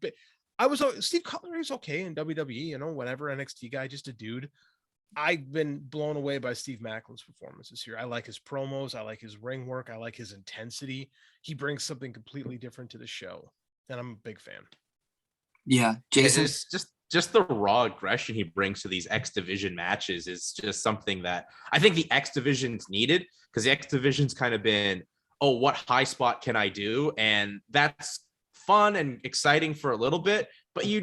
Steve Cutler is okay in WWE, whatever, NXT guy, just a dude. I've been blown away by Steve Macklin's performances here. I like his promos. I like his ring work. I like his intensity. He brings something completely different to the show, and I'm a big fan. Yeah, Jason. It's just the raw aggression he brings to these X Division matches is just something that I think the X Division's needed, because the X Division's kind of been, oh, what high spot can I do? And that's fun and exciting for a little bit, but you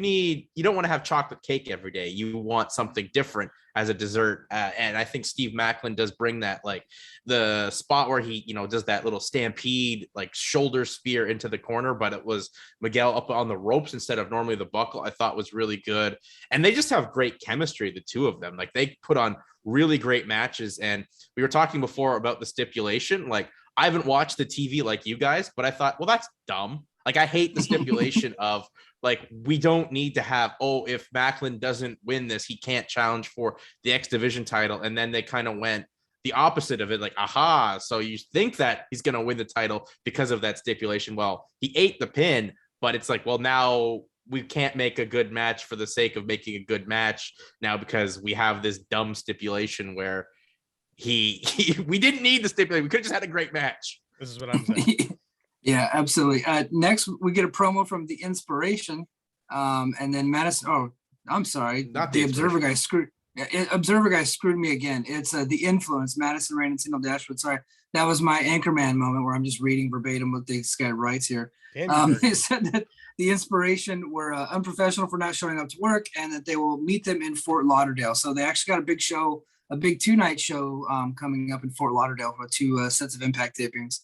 don't want to have chocolate cake every day. You want something different as a dessert. And I think Steve Macklin does bring that, like the spot where he, does that little stampede, like shoulder spear into the corner, but it was Mcgill up on the ropes instead of normally the buckle, I thought was really good. And they just have great chemistry, the two of them. Like they put on really great matches. And we were talking before about the stipulation. Like I haven't watched the TV like you guys, but I thought, well, that's dumb. Like I hate the stipulation of like, we don't need to have, if Macklin doesn't win this, he can't challenge for the X Division title. And then they kind of went the opposite of it. Like, aha. So you think that he's going to win the title because of that stipulation. Well, he ate the pin, but it's like, well, now we can't make a good match for the sake of making a good match now, because we have this dumb stipulation where we didn't need the stipulation. We could have just had a great match. This is what I'm saying. Yeah, absolutely. Next, we get a promo from the Inspiration, and then Madison. Oh, I'm sorry, not the Observer guy screwed. Observer guy screwed me again. It's the Influence, Madison Rain and Single Dashwood. Sorry, that was my Anchorman moment where I'm just reading verbatim what this guy writes here. It said that the Inspiration were unprofessional for not showing up to work, and that they will meet them in Fort Lauderdale. So they actually got a big show, a big 2-night show coming up in Fort Lauderdale for 2 sets of Impact tapings.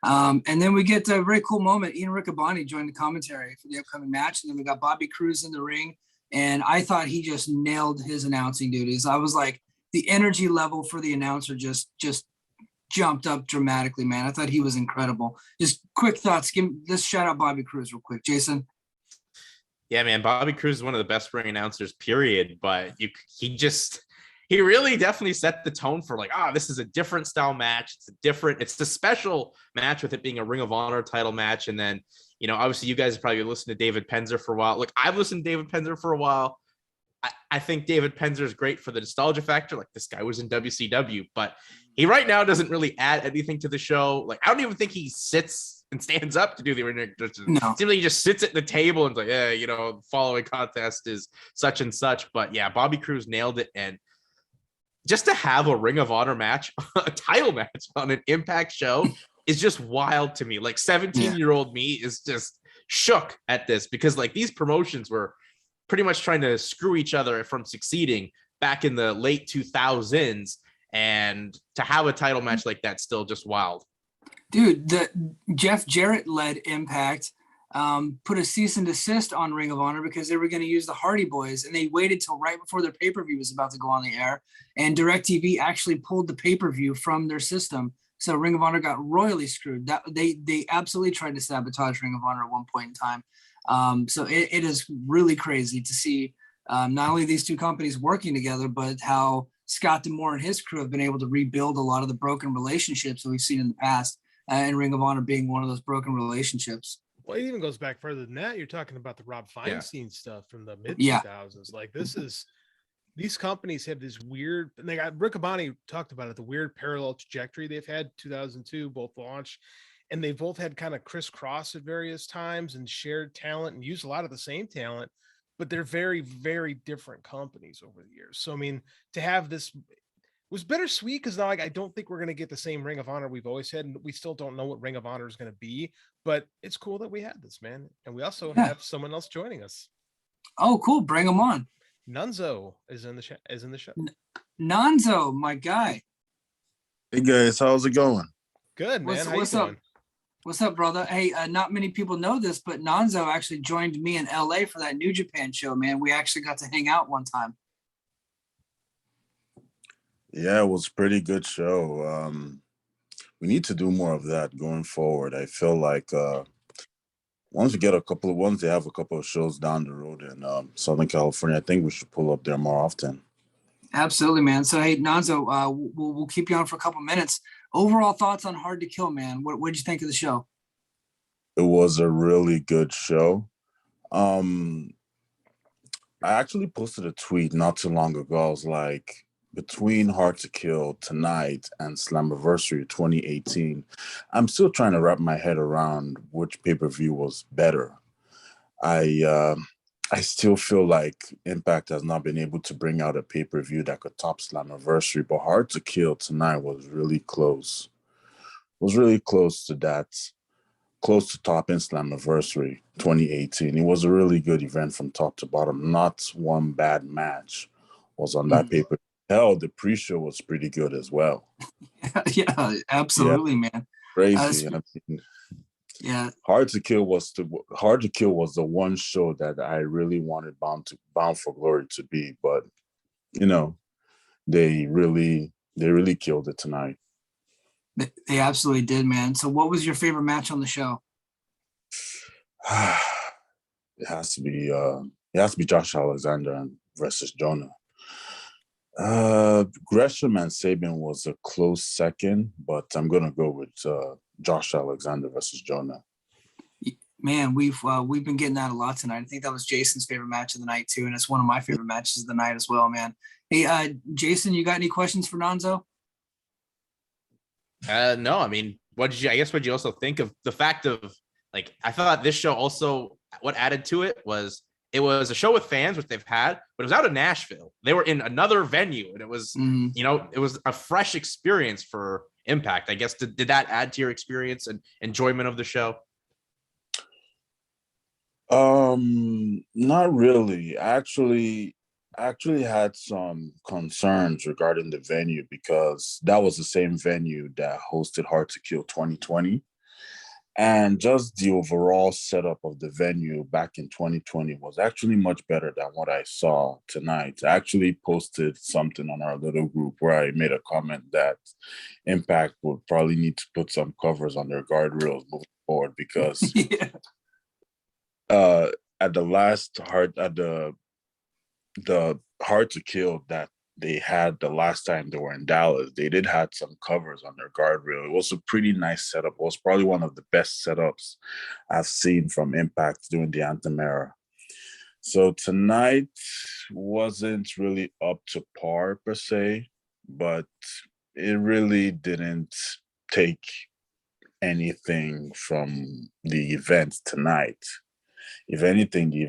And then we get a very cool moment. Ian Riccaboni joined the commentary for the upcoming match. And then we got Bobby Cruz in the ring. And I thought he just nailed his announcing duties. I was like, the energy level for the announcer just jumped up dramatically, man. I thought he was incredible. Just quick thoughts. Let's shout out Bobby Cruz real quick. Jason. Yeah, man. Bobby Cruz is one of the best ring announcers, period. But he really definitely set the tone for like, this is a different style match. It's the special match with it being a Ring of Honor title match. And then, obviously you guys have probably listened to David Penzer for a while. Like I've listened to David Penzer for a while. I think David Penzer is great for the nostalgia factor. Like this guy was in WCW, but he right now doesn't really add anything to the show. Like I don't even think he sits and stands up to do the ring. No. It seems like he just sits at the table and is like, following contest is such and such. But yeah, Bobby Cruz nailed it. And just to have a Ring of Honor match, a title match on an Impact show is just wild to me. Like 17-year-old me is just shook at this, because like these promotions were pretty much trying to screw each other from succeeding back in the late 2000s. And to have a title match like that, still just wild. Dude, the Jeff Jarrett led Impact put a cease and desist on Ring of Honor because they were going to use the Hardy Boys, and they waited till right before their pay-per-view was about to go on the air, and DirecTV actually pulled the pay-per-view from their system. So Ring of Honor got royally screwed. That they absolutely tried to sabotage Ring of Honor at one point in time. So it is really crazy to see not only these two companies working together, but how Scott D'Amore and his crew have been able to rebuild a lot of the broken relationships that we've seen in the past, and Ring of Honor being one of those broken relationships. Well, it even goes back further than that. You're talking about the Rob Feinstein stuff from the mid 2000s. Like these companies have this weird, and they got Riccaboni talked about it, the weird parallel trajectory they've had. 2002, both launched, and they both had kind of crisscross at various times and shared talent and used a lot of the same talent, but they're very, very different companies over the years. So, I mean, to have this was bittersweet because now I don't think we're going to get the same Ring of Honor we've always had, and we still don't know what Ring of Honor is going to be, but it's cool that we had this, man. And we also have someone else joining us. Oh, cool. Bring them on. Nunzo is in the show. Nunzo, my guy. Hey guys, how's it going? Good, man. How what's you up? doing? What's up, brother? Hey, not many people know this, but Nunzo actually joined me in LA for that New Japan show, man. We actually got to hang out one time. Yeah, it was a pretty good show. We need to do more of that going forward. I feel like once they have a couple of shows down the road in Southern California, I think we should pull up there more often. Absolutely, man. So, hey, Nonzo, we'll keep you on for a couple minutes. Overall thoughts on Hard to Kill, man. What did you think of the show? It was a really good show. I actually posted a tweet not too long ago. I was like, between Hard to Kill tonight and Slammiversary 2018, I'm still trying to wrap my head around which pay-per-view was better. I still feel like Impact has not been able to bring out a pay-per-view that could top Slammiversary, but Hard to Kill tonight was really close. Was really close to that. Close to topping Slammiversary 2018. It was a really good event from top to bottom. Not one bad match was on that paper. Hell, the pre-show was pretty good as well. Yeah, absolutely, man. Crazy. Yeah. Hard to Kill was the one show that I really wanted Bound for Glory to be, but they really killed it tonight. They absolutely did, man. So what was your favorite match on the show? It has to be Josh Alexander versus Jonah. Gresham and Saban was a close second, but I'm gonna go with Josh Alexander versus Jonah. Man, we've been getting that a lot tonight. I think that was Jason's favorite match of the night too, and it's one of my favorite matches of the night as well, man. Hey, Jason, you got any questions for Nonzo? No, I mean, what'd you also think of the fact of, like, I thought this show also, what added to it was a show with fans, which they've had, but it was out of Nashville. They were in another venue, and it was, it was a fresh experience for Impact. I guess, did that add to your experience and enjoyment of the show? Not really. I actually had some concerns regarding the venue because that was the same venue that hosted Hard to Kill 2020. And just the overall setup of the venue back in 2020 was actually much better than what I saw tonight. I actually posted something on our little group where I made a comment that Impact would probably need to put some covers on their guardrails moving forward because at the Hard to Kill that they had the last time they were in Dallas, they did have some covers on their guardrail. It was a pretty nice setup. It was probably one of the best setups I've seen from Impact during the Anthem era. So tonight wasn't really up to par per se, but it really didn't take anything from the event tonight. If anything, the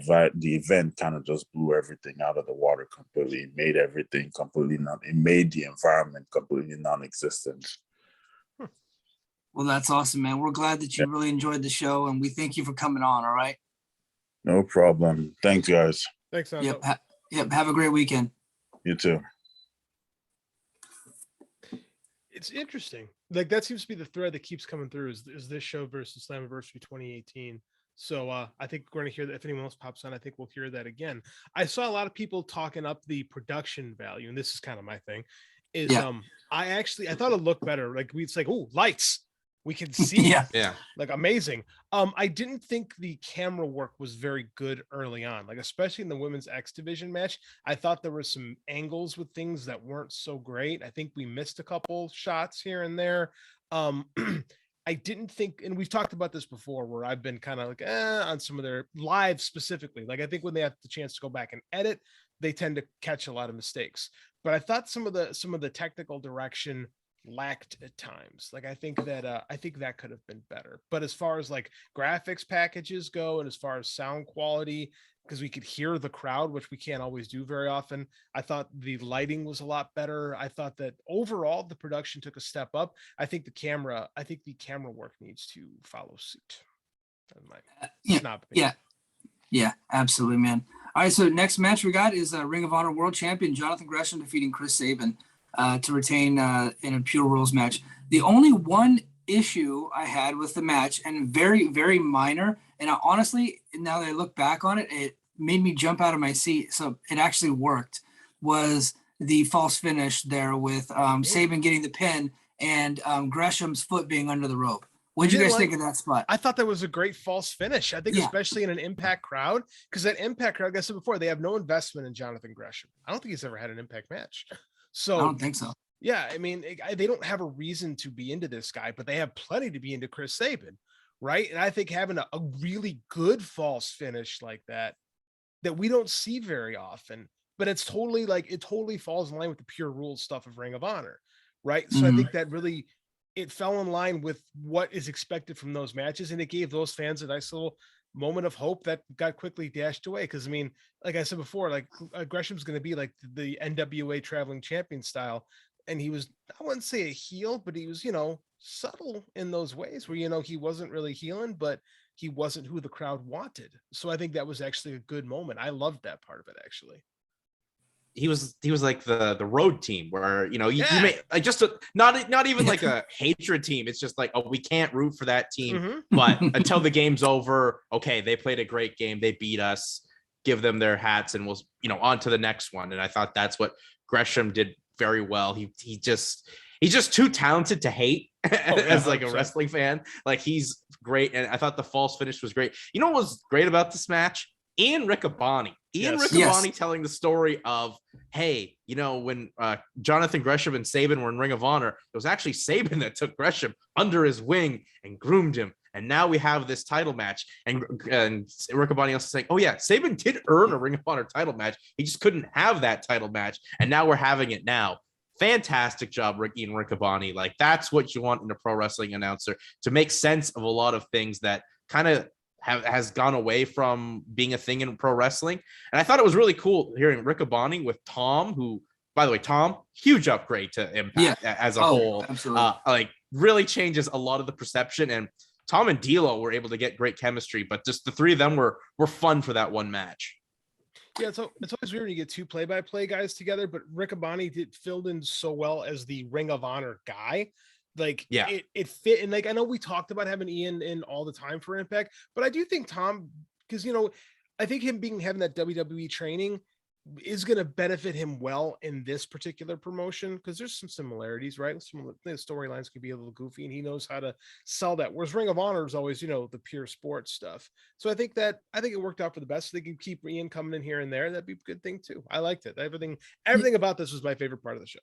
event kind of just blew everything out of the water completely. It made everything completely it made the environment completely non-existent. Well, that's awesome, man. We're glad that you really enjoyed the show, and we thank you for coming on. All right. No problem. Thanks, guys. Thanks, Nonzo. Yep. Have a great weekend. You too. It's interesting. Like, that seems to be the thread that keeps coming through is this show versus Slammiversary 2018. So I think we're going to hear that. If anyone else pops on, I think we'll hear that again. I saw a lot of people talking up the production value, and this is kind of my thing. I thought it looked better. Like, it's like, oh, lights, we can see. Like, amazing. I didn't think the camera work was very good early on, like especially in the women's X division match. I thought there were some angles with things that weren't so great. I think we missed a couple shots here and there. I didn't think, and we've talked about this before, where I've been kind of like on some of their lives specifically. Like, I think when they have the chance to go back and edit, they tend to catch a lot of mistakes. But I thought some of the technical direction lacked at times. Like, I think that could have been better. But as far as like graphics packages go, and as far as sound quality, because we could hear the crowd, which we can't always do very often, I thought the lighting was a lot better. I thought that overall the production took a step up. I think the camera work needs to follow suit. Yeah, absolutely, man. All right, so next match we got is Ring of Honor World Champion Jonathan Gresham defeating Chris Saban to retain in a Pure Rules match. The only one issue I had with the match, and very, very minor, and honestly, now that I look back on it, it made me jump out of my seat. So it actually worked. Was the false finish there with Saban getting the pin and Gresham's foot being under the rope. What did you guys think of that spot? I thought that was a great false finish. I think especially in an Impact crowd, because that Impact crowd, like I said before, they have no investment in Jonathan Gresham. I don't think he's ever had an Impact match. So I don't think so. Yeah, I mean, they don't have a reason to be into this guy, but they have plenty to be into Chris Saban, right? And I think having a really good false finish like that we don't see very often, but it's totally it totally falls in line with the pure rules stuff of Ring of Honor, right? So I think that really it fell in line with what is expected from those matches, and it gave those fans a nice little moment of hope that got quickly dashed away. Because I mean, like I said before, Gresham's going to be like the NWA traveling champion style, and he was, I wouldn't say a heel, but he was, subtle in those ways where he wasn't really healing, but he wasn't who the crowd wanted. So I think that was actually a good moment. I loved that part of it, actually. He was like the road team where you may like not even like a hatred team. It's just like, oh, we can't root for that team, but until the game's over, okay, they played a great game, they beat us, give them their hats, and we'll on to the next one. And I thought that's what Gresham did very well. He's just too talented to hate as like a wrestling fan. Like, he's great, and I thought the false finish was great. You know what was great about this match? Ian Riccaboni telling the story of, hey, when Jonathan Gresham and Saban were in Ring of Honor, it was actually Saban that took Gresham under his wing and groomed him. And now we have this title match. And Riccaboni also saying, oh yeah, Saban did earn a Ring of Honor title match. He just couldn't have that title match. And now we're having it now. Fantastic job, Ian Riccaboni. Like, that's what you want in a pro wrestling announcer, to make sense of a lot of things that kind of has gone away from being a thing in pro wrestling. And I thought it was really cool hearing Riccaboni with Tom, who, by the way, Tom, huge upgrade to Impact as a whole. Absolutely. Really changes a lot of the perception. And Tom and D'Lo were able to get great chemistry, but just the three of them were fun for that one match. Yeah, so it's always weird when you get two play-by-play guys together, but Riccaboni filled in so well as the Ring of Honor guy. It fit. And I know we talked about having Ian in all the time for Impact, but I do think Tom, because I think him having that WWE training is going to benefit him well in this particular promotion, because there's some similarities, right? Some of the storylines can be a little goofy, and he knows how to sell that. Whereas Ring of Honor is always, the pure sports stuff. So I think it worked out for the best. They can keep Ian coming in here and there. That'd be a good thing too. I liked it. Everything about this was my favorite part of the show.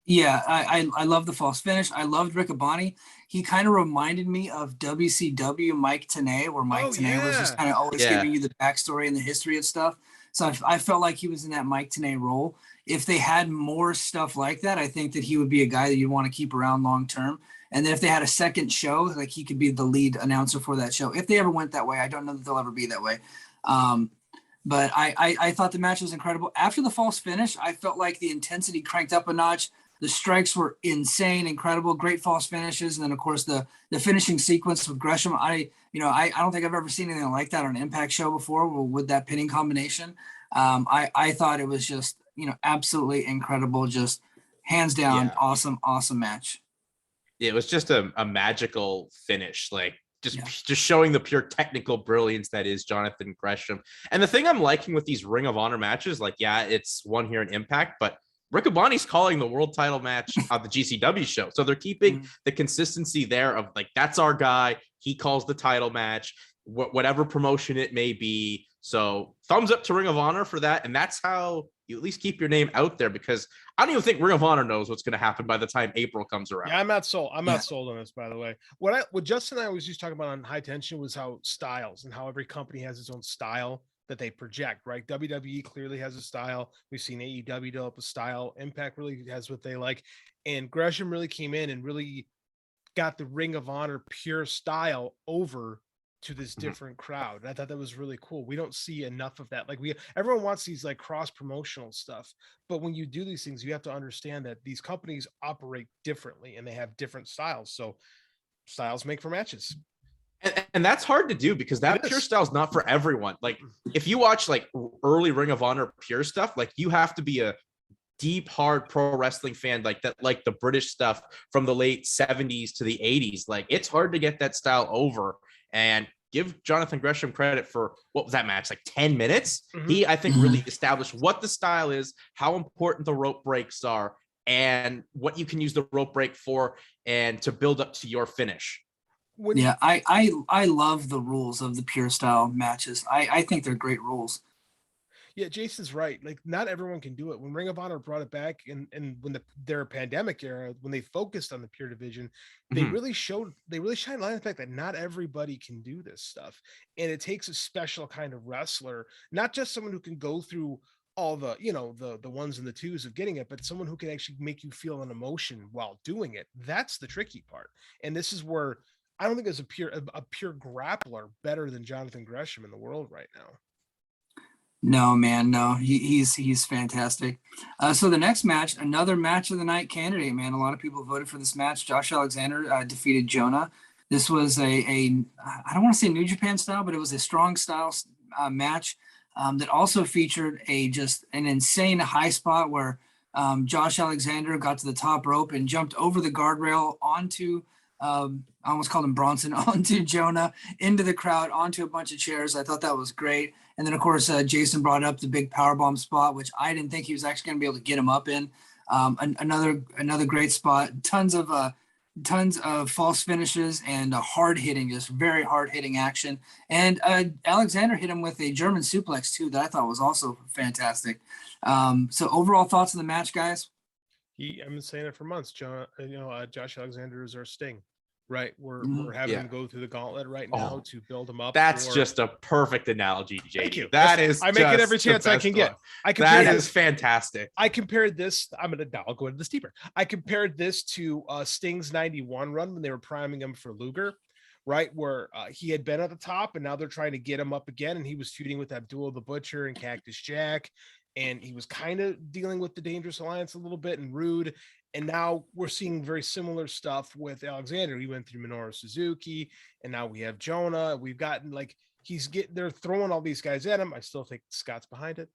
Yeah, I love the false finish. I loved Riccaboni. He kind of reminded me of WCW Mike Tenay, where Mike Tenay was just kind of always giving you the backstory and the history of stuff. So I felt like he was in that Mike Tenay role. If they had more stuff like that, I think that he would be a guy that you want to keep around long term. And then if they had a second show, like, he could be the lead announcer for that show. If they ever went that way, I don't know that they'll ever be that way. But I thought the match was incredible. After the false finish, I felt like the intensity cranked up a notch. The strikes were insane, incredible, great false finishes. And then, of course, the finishing sequence with Gresham, I don't think I've ever seen anything like that on an Impact show before with that pinning combination. I thought it was just, absolutely incredible, just hands down, awesome match. Yeah, it was just a magical finish, just showing the pure technical brilliance that is Jonathan Gresham. And the thing I'm liking with these Ring of Honor matches, it's one here in Impact, but Riccaboni's calling the world title match on the GCW show. So they're keeping the consistency there of that's our guy. He calls the title match, whatever promotion it may be. So thumbs up to Ring of Honor for that. And that's how you at least keep your name out there, because I don't even think Ring of Honor knows what's going to happen by the time April comes around. Yeah, I'm not sold. I'm not sold on this, by the way. What Justin and I was just talking about on High Tension was how styles and how every company has its own style that they project, right? WWE clearly has a style. We've seen AEW develop a style. Impact really has what they like. And Gresham really came in and really got the Ring of Honor pure style over to this different crowd. And I thought that was really cool. We don't see enough of that. Everyone wants these cross promotional stuff, but when you do these things, you have to understand that these companies operate differently and they have different styles. So styles make for matches. And that's hard to do, because that pure style is not for everyone. If you watch early Ring of Honor pure stuff, you have to be a deep, hard pro wrestling fan the British stuff from the late 70s to the 80s. It's hard to get that style over. And give Jonathan Gresham credit for what was that match, like 10 minutes. Mhm. He, I think, really established what the style is, how important the rope breaks are, and what you can use the rope break for, and to build up to your finish. Yeah, I love the rules of the pure style matches. I think they're great rules. Yeah, Jason's right. Like, not everyone can do it. When Ring of Honor brought it back, and when their pandemic era, when they focused on the pure division, they really shined light on the fact that not everybody can do this stuff, and it takes a special kind of wrestler, not just someone who can go through all the the ones and the twos of getting it, but someone who can actually make you feel an emotion while doing it. That's the tricky part, and this is where I don't think there's a pure grappler better than Jonathan Gresham in the world right now. No, man, no, he's fantastic. So the next match, another match of the night candidate, man. A lot of people voted for this match. Josh Alexander defeated Jonah. This was a I don't want to say New Japan style, but it was a strong style match that also featured just an insane high spot where Josh Alexander got to the top rope and jumped over the guardrail onto I almost called him Bronson, onto Jonah, into the crowd, onto a bunch of chairs. I thought that was great. And then, of course, Jason brought up the big powerbomb spot, which I didn't think he was actually going to be able to get him up in. Another great spot. Tons of false finishes and hard hitting, just very hard hitting action. And Alexander hit him with a German suplex too, that I thought was also fantastic. So overall thoughts on the match, guys? I've been saying it for months, John. Josh Alexander is our Sting, right? We're having him go through the gauntlet right now to build him up. That's just a perfect analogy, JD. Thank you. I make it every chance I can get. That is fantastic. I compared this. I'll go into this deeper. I compared this to Sting's 91 run when they were priming him for Luger, right? Where he had been at the top and now they're trying to get him up again. And he was feuding with Abdul the Butcher and Cactus Jack. And he was kind of dealing with the Dangerous Alliance a little bit and Rude. And now we're seeing very similar stuff with Alexander. He went through Minoru Suzuki, and now we have Jonah. We've gotten they're throwing all these guys at him. I still think Scott's behind it,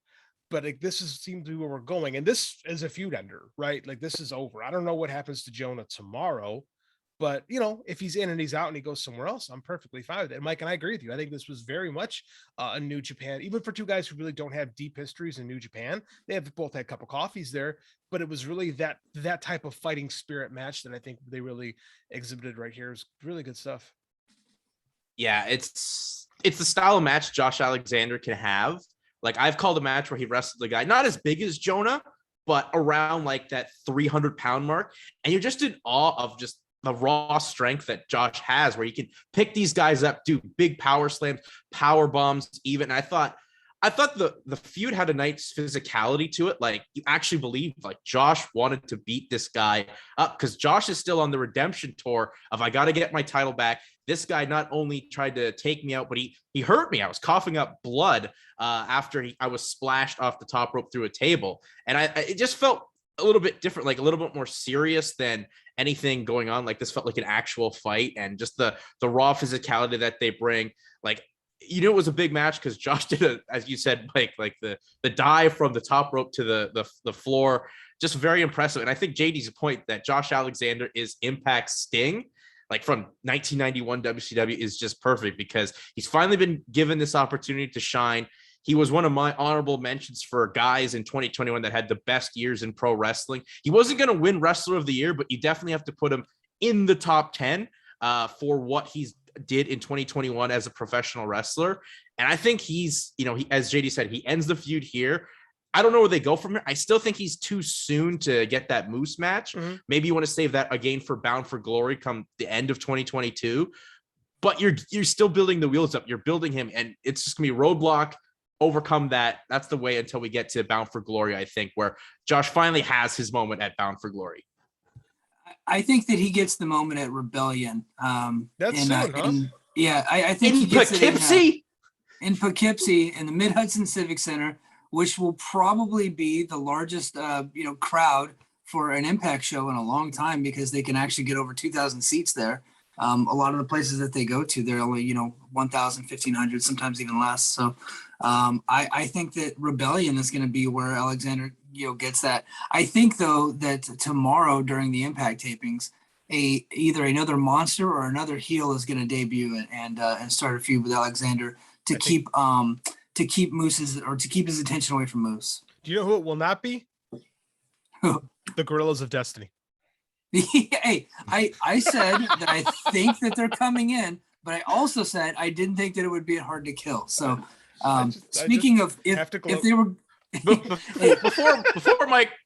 but seems to be where we're going. And this is a feud ender, right? Like, this is over. I don't know what happens to Jonah tomorrow, but if he's in and he's out and he goes somewhere else, I'm perfectly fine with it. And Mike and I agree with you. I think this was very much a New Japan, even for two guys who really don't have deep histories in New Japan. They have both had a cup of coffees there, but it was really that type of fighting spirit match that I think they really exhibited right here. Is really good stuff. Yeah, it's the style of match Josh Alexander can have. Like, I've called a match where he wrestled the guy not as big as Jonah, but around like that 300-pound mark, and you're just in awe of just the raw strength that Josh has, where you can pick these guys up, do big power slams, power bombs, even. I thought the feud had a nice physicality to it. Like, you actually believe like Josh wanted to beat this guy up, because Josh is still on the redemption tour of, I got to get my title back. This guy not only tried to take me out, but he hurt me. I was coughing up blood after I was splashed off the top rope through a table. And it just felt a little bit different, like a little bit more serious than anything going on. Like, this felt like an actual fight, and just the raw physicality that they bring. Like, it was a big match because Josh did as you said, Mike, like the dive from the top rope to the floor, just very impressive. And I think JD's point that Josh Alexander is Impact Sting, like from 1991 WCW, is just perfect, because he's finally been given this opportunity to shine. He was one of my honorable mentions for guys in 2021 that had the best years in pro wrestling. He wasn't going to win Wrestler of the Year, but you definitely have to put him in the top 10 for what he's did in 2021 as a professional wrestler. And I think he's, as JD said, he ends the feud here. I don't know where they go from here. I still think he's too soon to get that Moose match. Mm-hmm. Maybe you want to save that again for Bound for Glory come the end of 2022. But you're still building the wheels up. You're building him, and it's just gonna be Roadblock, overcome that. That's the way until we get to Bound for Glory, I think, where Josh finally has his moment at Bound for Glory. I think that he gets the moment at Rebellion. That's soon, huh? I think he gets Poughkeepsie? In Poughkeepsie, in the Mid-Hudson Civic Center, which will probably be the largest crowd for an Impact show in a long time, because they can actually get over 2,000 seats there. A lot of the places that they go to, they're only 1,000, 1,500, sometimes even less. So I think that Rebellion is going to be where Alexander gets that. I think, though, that tomorrow during the Impact tapings, either another monster or another heel is going to debut and start a feud with Alexander to keep his attention away from Moose. Do you know who it will not be? The Gorillas of Destiny. Hey, I said that I think that they're coming in, but I also said I didn't think that it would be hard to kill. So speaking of if they were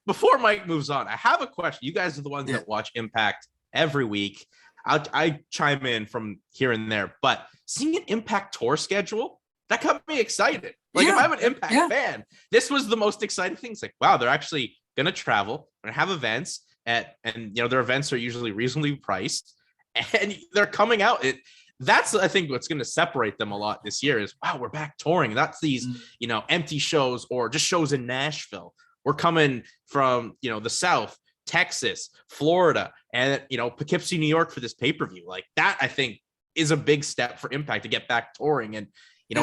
before Mike moves on, I have a question. You guys are the ones that watch Impact every week. I chime in from here and there, but seeing an Impact tour schedule, that got me excited. Like if I'm an Impact fan, this was the most exciting thing. It's like, wow, they're actually gonna travel, gonna have events and their events are usually reasonably priced and they're coming out. That's I think what's going to separate them a lot this year is, wow, we're back touring. That's these, empty shows or just shows in Nashville. We're coming from, the South, Texas, Florida, and, Poughkeepsie, New York for this pay-per-view. Like that, I think is a big step for Impact to get back touring and,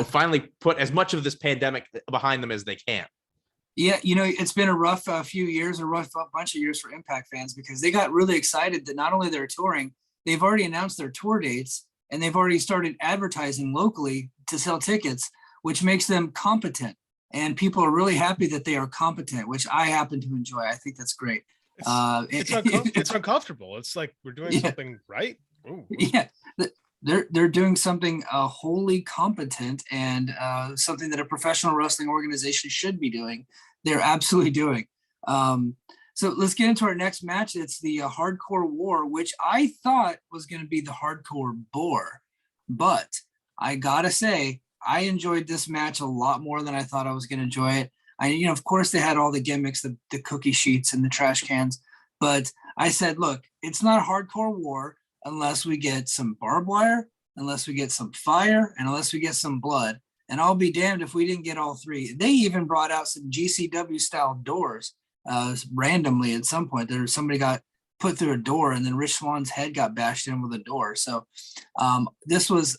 finally put as much of this pandemic behind them as they can. Yeah, it's been a rough few years, a rough bunch of years for Impact fans because they got really excited that not only they're touring, they've already announced their tour dates and they've already started advertising locally to sell tickets, which makes them competent. And people are really happy that they are competent, which I happen to enjoy. I think that's great. It's uncomfortable. It's like we're doing something right. Ooh. Yeah, they're doing something wholly competent and something that a professional wrestling organization should be doing. They're absolutely doing. So let's get into our next match. It's the Hardcore War, which I thought was going to be the Hardcore Bore, but I gotta say I enjoyed this match a lot more than I thought I was going to enjoy it. Of course they had all the gimmicks, the cookie sheets and the trash cans, but I said, look, it's not a Hardcore War unless we get some barbed wire, unless we get some fire, and unless we get some blood. And I'll be damned if we didn't get all three. They even brought out some GCW style doors randomly at some point. Somebody got put through a door and then Rich Swann's head got bashed in with a door. So this was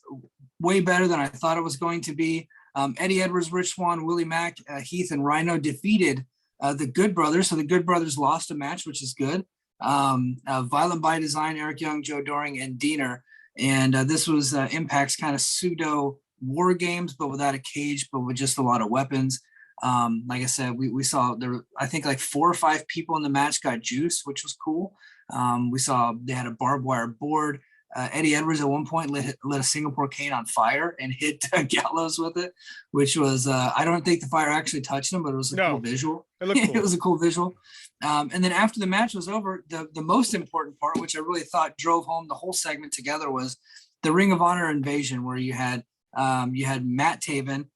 way better than I thought it was going to be. Eddie Edwards, Rich Swann, Willie Mack, Heath, and Rhino defeated the Good Brothers. So the Good Brothers lost a match, which is good. Violent by Design, Eric Young, Joe Doring, and Diener. And this was Impact's kind of pseudo war games, but without a cage, but with just a lot of weapons. Like I said, we saw there, I think like 4 or 5 people in the match got juice, which was cool. We saw they had a barbed wire board. Eddie Edwards at one point lit a Singapore cane on fire and hit Gallows with it, which was, I don't think the fire actually touched him, but it was a cool visual. It looked cool. It was a cool visual. And then after the match was over, the most important part, which I really thought drove home the whole segment together, was the Ring of Honor invasion, where you had Matt Taven,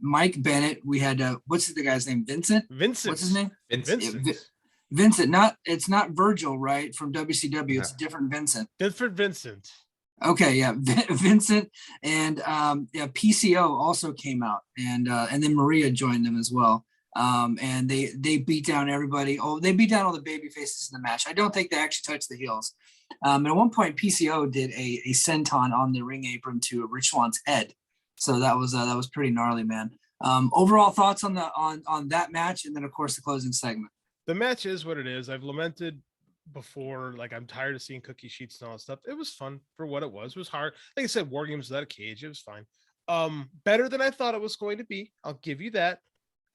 Mike Bennett. We had what's the guy's name? Vincent. What's his name? Vincent. It's not Virgil, right? From WCW. It's a different Vincent. Different Vincent. Okay, yeah, Vincent and PCO also came out, and then Maria joined them as well. And they beat down everybody. Oh, they beat down all the baby faces in the match. I don't think they actually touched the heels. At one point, PCO did a senton on the ring apron to Rich Swann's head. So that was pretty gnarly, man. Overall thoughts on that match, and then of course the closing segment. The match is what it is. I've lamented before, like I'm tired of seeing cookie sheets and all that stuff. It was fun for what it was. It was hard. Like I said, war games without a cage. It was fine. Better than I thought it was going to be. I'll give you that.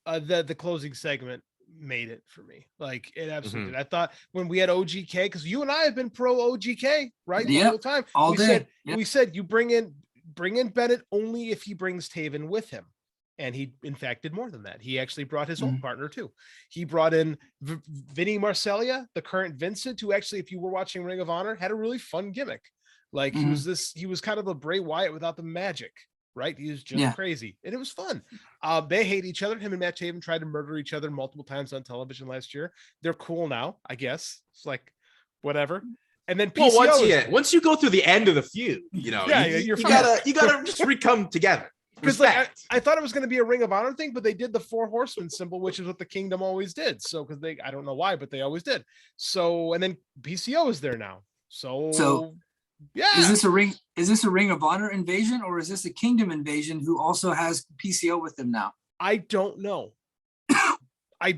The closing segment made it for me. Like it absolutely did. I thought when we had OGK, because you and I have been pro OGK, right? Yeah, the whole time. All day. We said you bring in Bennett only if he brings Taven with him. And he, in fact, did more than that. He actually brought his own partner, too. He brought in Vinny Marcellia, the current Vincent, who actually, if you were watching Ring of Honor, had a really fun gimmick. Like, he was kind of a Bray Wyatt without the magic, right? He was just crazy. And it was fun. They hate each other. Him and Matt Taven tried to murder each other multiple times on television last year. They're cool now, I guess. It's like, whatever. And then PCO once you go through the end of the feud, you gotta just come together. Because like I thought it was going to be a Ring of Honor thing, but they did the 4 horsemen symbol, which is what the Kingdom always did. So because I don't know why, but they always did. So and then PCO is there now. So yeah. Is this a Ring of Honor invasion, or is this a Kingdom invasion who also has PCO with them now? I don't know. I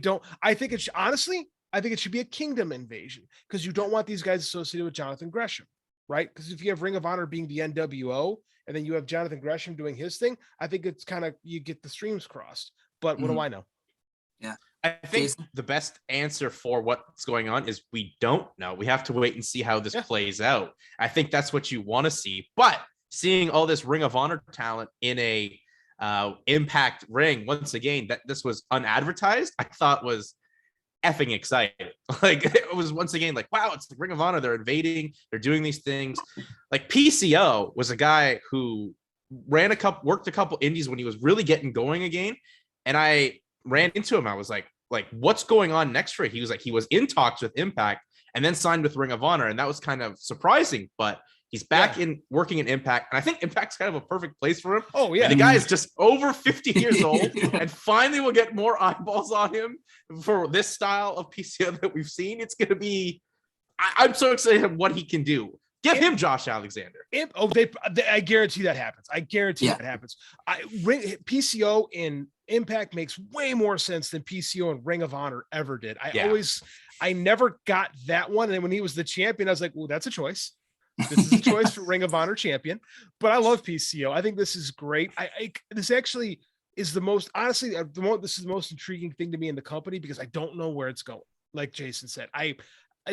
think it's honestly, I think it should be a Kingdom invasion because you don't want these guys associated with Jonathan Gresham, right? Because if you have Ring of Honor being the NWO and then you have Jonathan Gresham doing his thing, I think it's kind of, you get the streams crossed. But what do I know? Yeah. I think Jason? the best answer for what's going on is we don't know. We have to wait and see how this plays out. I think that's what you want to see. But seeing all this Ring of Honor talent in a Impact ring, once again, that this was unadvertised, I thought was effing exciting. Like, it was once again like, wow, it's the Ring of Honor. They're invading. They're doing these things. Like, PCO was a guy who worked a couple indies when he was really getting going again. And I ran into him. I was like, what's going on next for it? He was like, he was in talks with Impact and then signed with Ring of Honor. And that was kind of surprising, but he's back in working in Impact. And I think Impact's kind of a perfect place for him. Oh, yeah. And the guy is just over 50 years old and finally we'll get more eyeballs on him for this style of PCO that we've seen. It's going to be, I'm so excited at what he can do. Give him Josh Alexander. I guarantee that happens. I guarantee that happens. PCO in Impact makes way more sense than PCO and Ring of Honor ever did. I never got that one. And when he was the champion, I was like, well, that's a choice. This is a choice for Ring of Honor champion. But I love PCO. I think this is great. This actually is the most, honestly, this is the most intriguing thing to me in the company because I don't know where it's going. Like Jason said,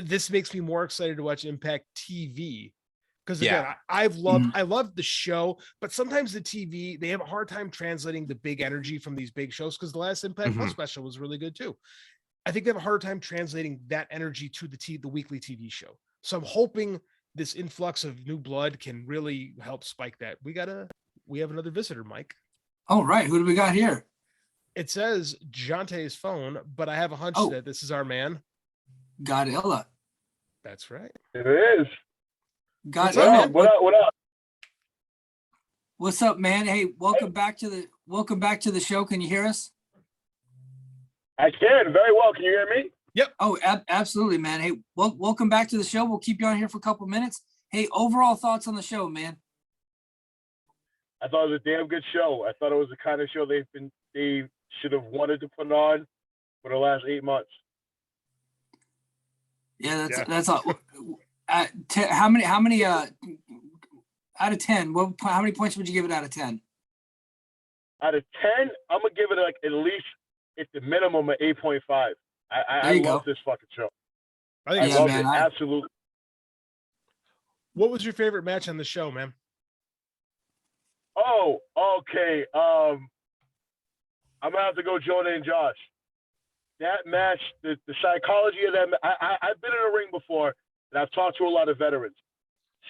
this makes me more excited to watch Impact TV because again, I love the show, but sometimes the TV, they have a hard time translating the big energy from these big shows because the last Impact Plus special was really good too. I think they have a hard time translating that energy to the weekly TV show. So I'm hoping this influx of new blood can really help spike that. We have another visitor, Mike. Oh, right. Who do we got here? It says Jonte's phone, but I have a hunch that this is our man. Godzilla. That's right. It is. Godzilla. What up? What's up, man? Hey, welcome back to the show. Can you hear us? I can very well. Can you hear me? Yep. Oh, absolutely, man. Hey, welcome back to the show. We'll keep you on here for a couple minutes. Hey, overall thoughts on the show, man? I thought it was a damn good show. I thought it was the kind of show they should have wanted to put on for the last 8 months. Yeah, that's all. How many out of 10? How many points would you give it out of 10? Out of 10, I'm gonna give it like at least at the minimum an 8.5. I love this fucking show. I love it. Absolutely. What was your favorite match on the show, man? Oh, okay. I'm gonna have to go Jonah and Josh. That match, the psychology of that. I've been in a ring before, and I've talked to a lot of veterans.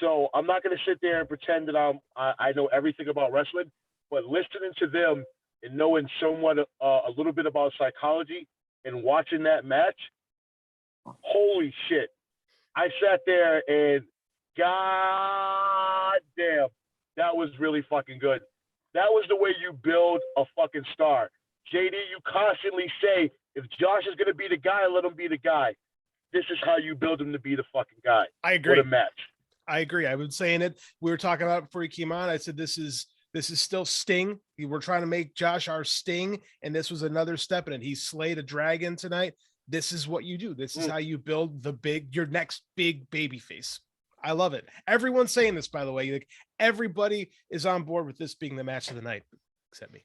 So I'm not gonna sit there and pretend that I know everything about wrestling. But listening to them and knowing somewhat a little bit about psychology and watching that match, holy shit! I sat there and god damn, that was really fucking good. That was the way you build a fucking star. JD, you constantly say, if Josh is going to be the guy, let him be the guy. This is how you build him to be the fucking guy. I agree. What a match. I agree. I've been saying it. We were talking about it before he came on. I said, this is still Sting. We're trying to make Josh our Sting. And this was another step in it. He slayed a dragon tonight. This is what you do. This is how you build your next big baby face. I love it. Everyone's saying this, by the way. Like, everybody is on board with this being the match of the night, except me.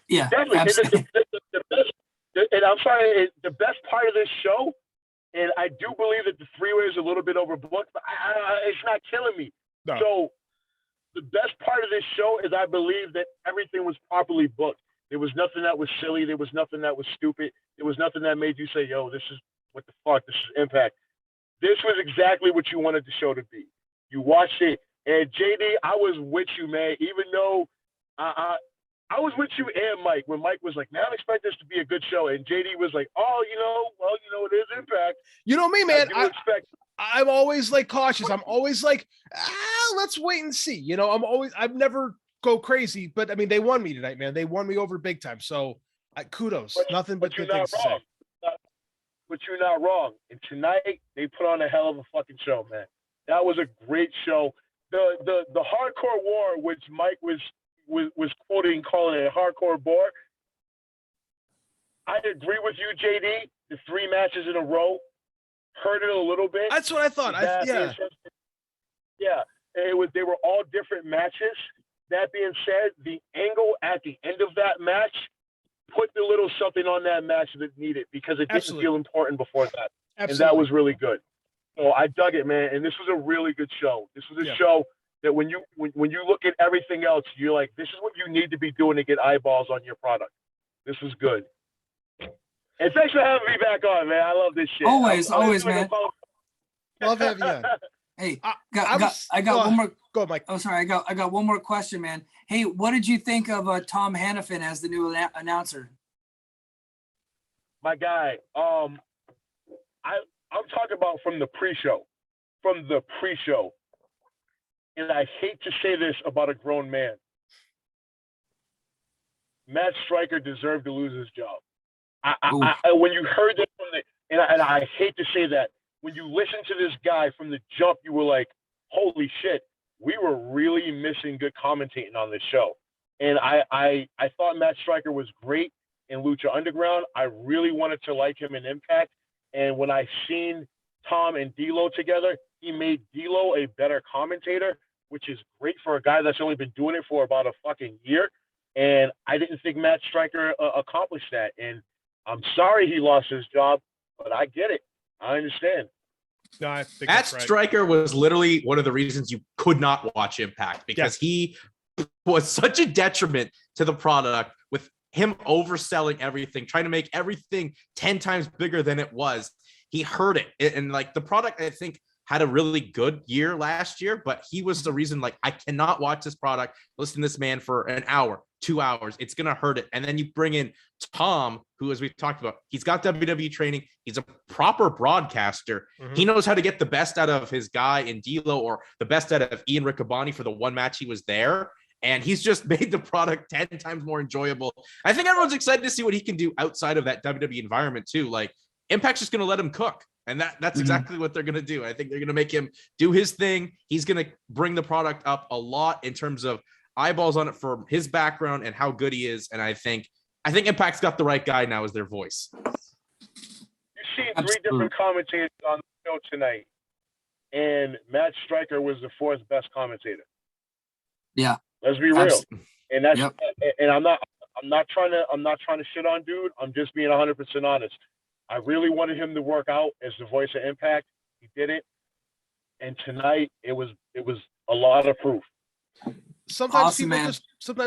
Yeah, definitely. The best, and I'm sorry, the best part of this show, and I do believe that the three-way is a little bit overbooked, but it's not killing me. No. So the best part of this show is I believe that everything was properly booked. There was nothing that was silly. There was nothing that was stupid. There was nothing that made you say, yo, this is what the fuck? This is Impact. This was exactly what you wanted the show to be. You watched it, and JD, I was with you, man. Even though I was with you and Mike when Mike was like, "Man, I expect this to be a good show," and JD was like, "Oh, it is Impact." You know me, man. I'm always like cautious. I'm always like, let's wait and see. You know, I've never go crazy, but I mean, they won me tonight, man. They won me over big time. So, kudos. Nothing but good things to say. But you're not wrong. And tonight they put on a hell of a fucking show, man. That was a great show. The hardcore war, which Mike was quoting, calling it a hardcore bore. I agree with you, JD. The 3 matches in a row hurt it a little bit. That's what I thought. Yeah, they were all different matches. That being said, the angle at the end of that match put the little something on that match that needed because it didn't feel important before that. And that was really good. So I dug it, man. And this was a really good show. This was a show that when you look at everything else, you're like, this is what you need to be doing to get eyeballs on your product. This was good. And thanks for having me back on, man. I love this shit. Always, man. Love having you on. Hey, I got one more. Go ahead, Mike. Oh, sorry. I got one more question, man. Hey, what did you think of Tom Hanafan as the new announcer? My guy, I'm talking about from the pre-show, and I hate to say this about a grown man. Matt Striker deserved to lose his job. When you heard that and I hate to say that, when you listen to this guy from the jump, you were like, holy shit, we were really missing good commentating on this show. And I thought Matt Striker was great in Lucha Underground. I really wanted to like him in Impact. And when I seen Tom and D'Lo together, he made D'Lo a better commentator, which is great for a guy that's only been doing it for about a fucking year. And I didn't think Matt Striker accomplished that. And I'm sorry he lost his job, but I get it. I understand. No, I think Matt Striker was literally one of the reasons you could not watch Impact because he was such a detriment to the product with him overselling everything, trying to make everything 10 times bigger than it was. He heard it. And like the product, I think, had a really good year last year, but he was the reason, like, I cannot watch this product, listen to this man for an hour, 2 hours. It's going to hurt it. And then you bring in Tom, who, as we've talked about, he's got WWE training. He's a proper broadcaster. Mm-hmm. He knows how to get the best out of his guy in D'Lo or the best out of Ian Riccaboni for the one match he was there. And he's just made the product 10 times more enjoyable. I think everyone's excited to see what he can do outside of that WWE environment too. Like, Impact's just going to let him cook. And that's exactly what they're going to do. I think they're going to make him do his thing. He's going to bring the product up a lot in terms of eyeballs on it for his background and how good he is. And I think Impact's got the right guy now as their voice. You see 3 different commentators on the show tonight, and Matt Striker was the 4th best commentator. Yeah. Let's be real. And that's and I'm not trying to shit on dude. I'm just being 100% honest. I really wanted him to work out as the voice of Impact. He didn't. And tonight it was a lot of proof. Sometimes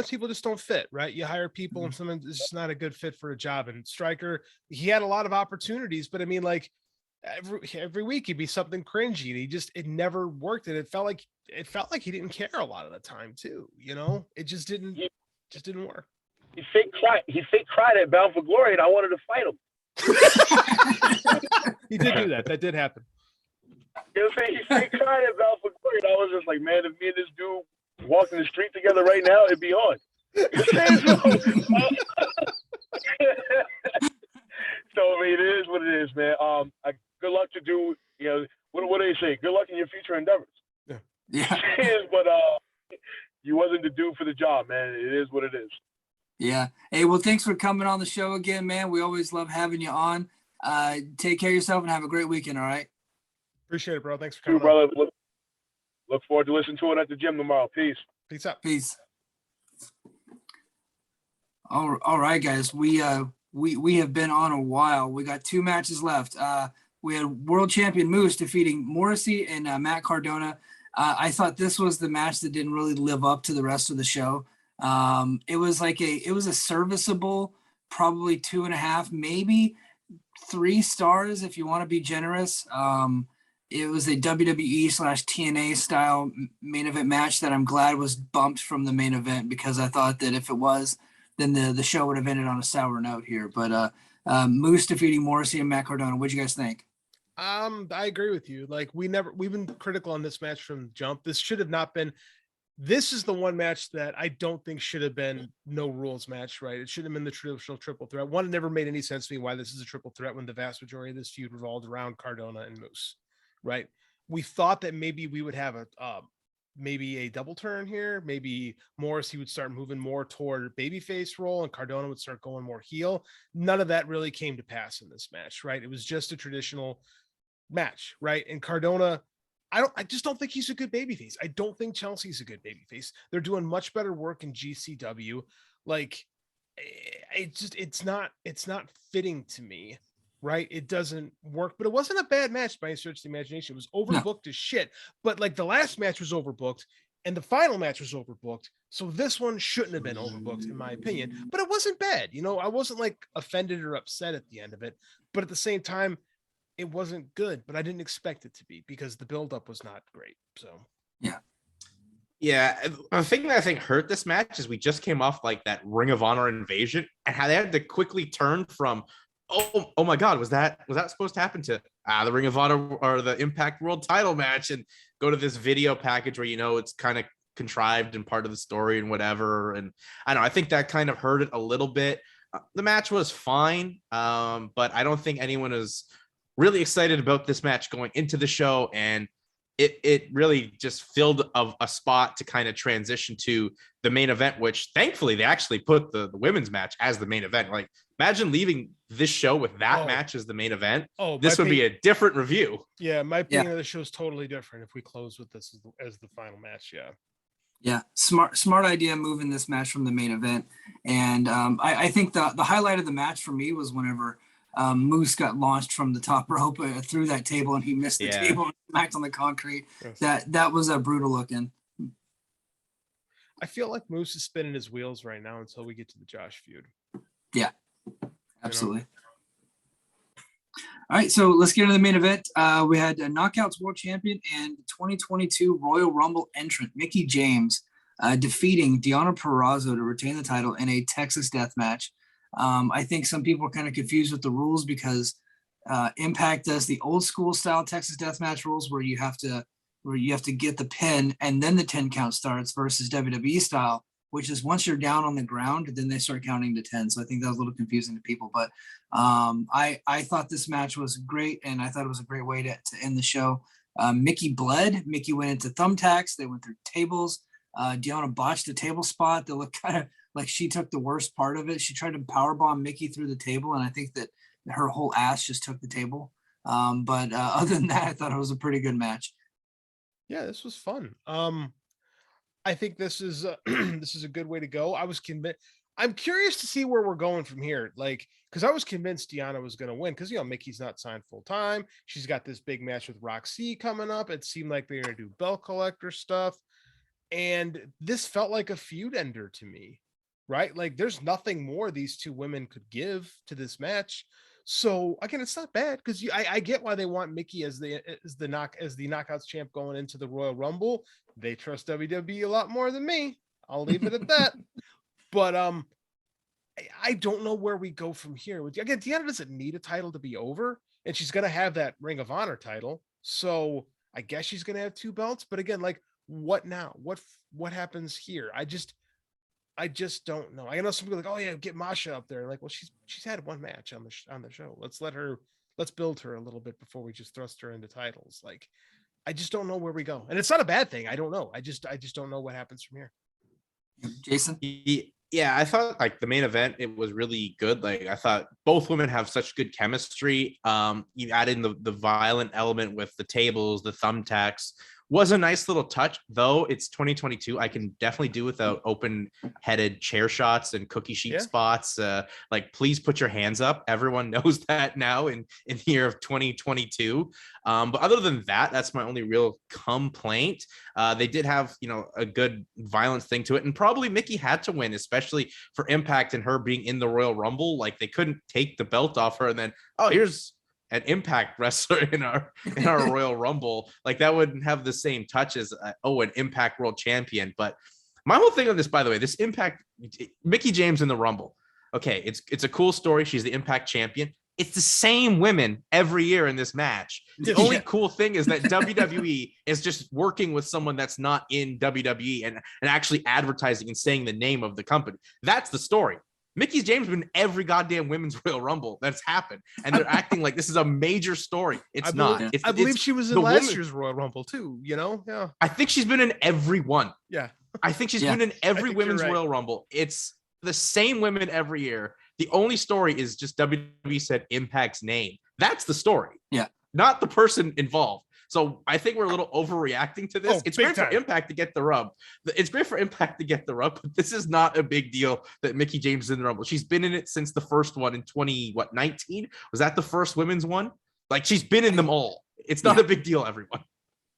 people just don't fit, right? You hire people and sometimes it's just not a good fit for a job. And Striker, he had a lot of opportunities, but I mean, like every week he'd be something cringy and it never worked. And it felt like he didn't care a lot of the time too. You know, it just didn't work. He fake cried at Bound for Glory and I wanted to fight him. He did do that. That did happen. You know what I'm saying? He fake cried at Bound for Glory and I was just like, man, if me and this dude walking the street together right now, it'd be on. So I mean, it is what it is, man. Good luck to do. You know, what do they say? Good luck in your future endeavors. Yeah. But you wasn't the dude for the job, man. It is what it is. Yeah. Hey, well, thanks for coming on the show again, man. We always love having you on. Take care of yourself and have a great weekend. All right. Appreciate it, bro. Thanks for coming, brother. Look forward to listening to it at the gym tomorrow. Peace. Peace out. Peace. All right, guys. We have been on a while. We got 2 matches left. We had World Champion Moose defeating Morrissey and Matt Cardona. I thought this was the match that didn't really live up to the rest of the show. It was a serviceable, probably 2.5, maybe 3 stars if you want to be generous. It was a WWE/TNA style main event match that I'm glad was bumped from the main event because I thought that if it was, then the show would have ended on a sour note here. But Moose defeating Morrissey and Matt Cardona. What'd you guys think? I agree with you. Like we've been critical on this match from the jump. This should have not been. This is the one match that I don't think should have been no rules match, right? It should have been the traditional triple threat. One, it never made any sense to me why this is a triple threat when the vast majority of this feud revolved around Cardona and Moose, right? We thought that maybe we would have maybe a double turn here. Maybe Morrissey would start moving more toward babyface role and Cardona would start going more heel. None of that really came to pass in this match, right? It was just a traditional match, right? And Cardona, I just don't think he's a good babyface. I don't think Chelsea's a good babyface. They're doing much better work in GCW. Like, it's not fitting to me, right? It doesn't work, but it wasn't a bad match by any stretch of the imagination. It was overbooked as shit, but like the last match was overbooked and the final match was overbooked. So this one shouldn't have been overbooked in my opinion, but it wasn't bad. You know, I wasn't like offended or upset at the end of it, but at the same time, it wasn't good, but I didn't expect it to be because the buildup was not great. So yeah, the thing that I think hurt this match is we just came off like that Ring of Honor invasion and how they had to quickly turn from oh my god, was that supposed to happen to the Ring of Honor or the Impact World Title match, and go to this video package where it's kind of contrived and part of the story and whatever. And I think that kind of hurt it a little bit. The match was fine, but I don't think anyone is really excited about this match going into the show, and it really just filled a spot to kind of transition to the main event, which thankfully they actually put the women's match as the main event. Like, imagine leaving this show with that match as the main event. This would be a different review. Yeah, my opinion of the show is totally different if we close with this as the final match. Yeah, smart idea moving this match from the main event. And I think the highlight of the match for me was whenever Moose got launched from the top rope through that table and he missed the table and smacked on the concrete. Yes. That was a brutal looking. I feel like Moose is spinning his wheels right now until we get to the Josh feud. Yeah, absolutely. All right, so let's get into the main event. We had a Knockouts World Champion and 2022 Royal Rumble entrant Mickie James defeating Deonna Purrazzo to retain the title in a Texas death match. I think some people are kind of confused with the rules because Impact does the old school style Texas deathmatch rules where you have to get the pin and then the 10 count starts, versus WWE style, which is once you're down on the ground, then they start counting to 10. So I think that was a little confusing to people, but I thought this match was great, and I thought it was a great way to end the show. Mickie bled. Mickie went into thumbtacks. They went through tables. Deonna botched the table spot that looked kind of like she took the worst part of it. She tried to powerbomb Mickie through the table, and I think that her whole ass just took the table. But other than that, I thought it was a pretty good match. Yeah, this was fun. I think this is a good way to go. I was convinced. I'm curious to see where we're going from here. Like, because I was convinced Deonna was going to win because, Mickey's not signed full time. She's got this big match with Roxy coming up. It seemed like they're going to do belt collector stuff. And this felt like a feud ender to me, right? Like, there's nothing more these two women could give to this match. So again, it's not bad because I get why they want Mickie as the Knockouts champ going into the Royal Rumble. They trust WWE a lot more than me. I'll leave it at that. But I don't know where we go from here. Again, Deonna doesn't need a title to be over, and she's gonna have that Ring of Honor title. So I guess she's gonna have two belts. But again, like, what now? What happens here? I just don't know. I know some people are like, oh yeah, get Masha up there. Like, well, she's had one match on the show. Let's build her a little bit before we just thrust her into titles. Like, I just don't know where we go, and it's not a bad thing. I don't know. I just don't know what happens from here. Jason? Yeah, I thought like the main event, it was really good. Like, I thought both women have such good chemistry. You add in the violent element with the tables, the thumbtacks. Was a nice little touch, though. It's 2022. I can definitely do without open-headed chair shots and cookie sheet spots. Like, please put your hands up. Everyone knows that now in the year of 2022. But other than that, that's my only real complaint. They did have, a good violence thing to it, and probably Mickie had to win, especially for Impact and her being in the Royal Rumble. Like, they couldn't take the belt off her and then, oh, here's an Impact wrestler in our Royal Rumble. Like, that wouldn't have the same touch as an Impact World Champion. But my whole thing on this, by the way, this Impact Mickie James in the Rumble. Okay, it's a cool story. She's the Impact champion. It's the same women every year in this match. The only cool thing is that WWE is just working with someone that's not in WWE and actually advertising and saying the name of the company. That's the story. Mickey James been in every goddamn women's Royal Rumble that's happened, and they're acting like this is a major story. It's not. I believe it's she was in the last woman- year's Royal Rumble too. You know, yeah. I think she's been in every one. Yeah. I think she's Yeah. been in every think you're women's right. Royal Rumble. It's the same women every year. The only story is just WWE said Impact's name. That's the story. Yeah. Not the person involved. So I think we're a little overreacting to this. Oh, It's big great time. for Impact to get the rub. It's great for Impact to get the rub, but this is not a big deal that Mickey James is in the Rumble. She's been in it since the first one in 19? Was that the first women's one? Like, she's been in them all. It's not a big deal, everyone.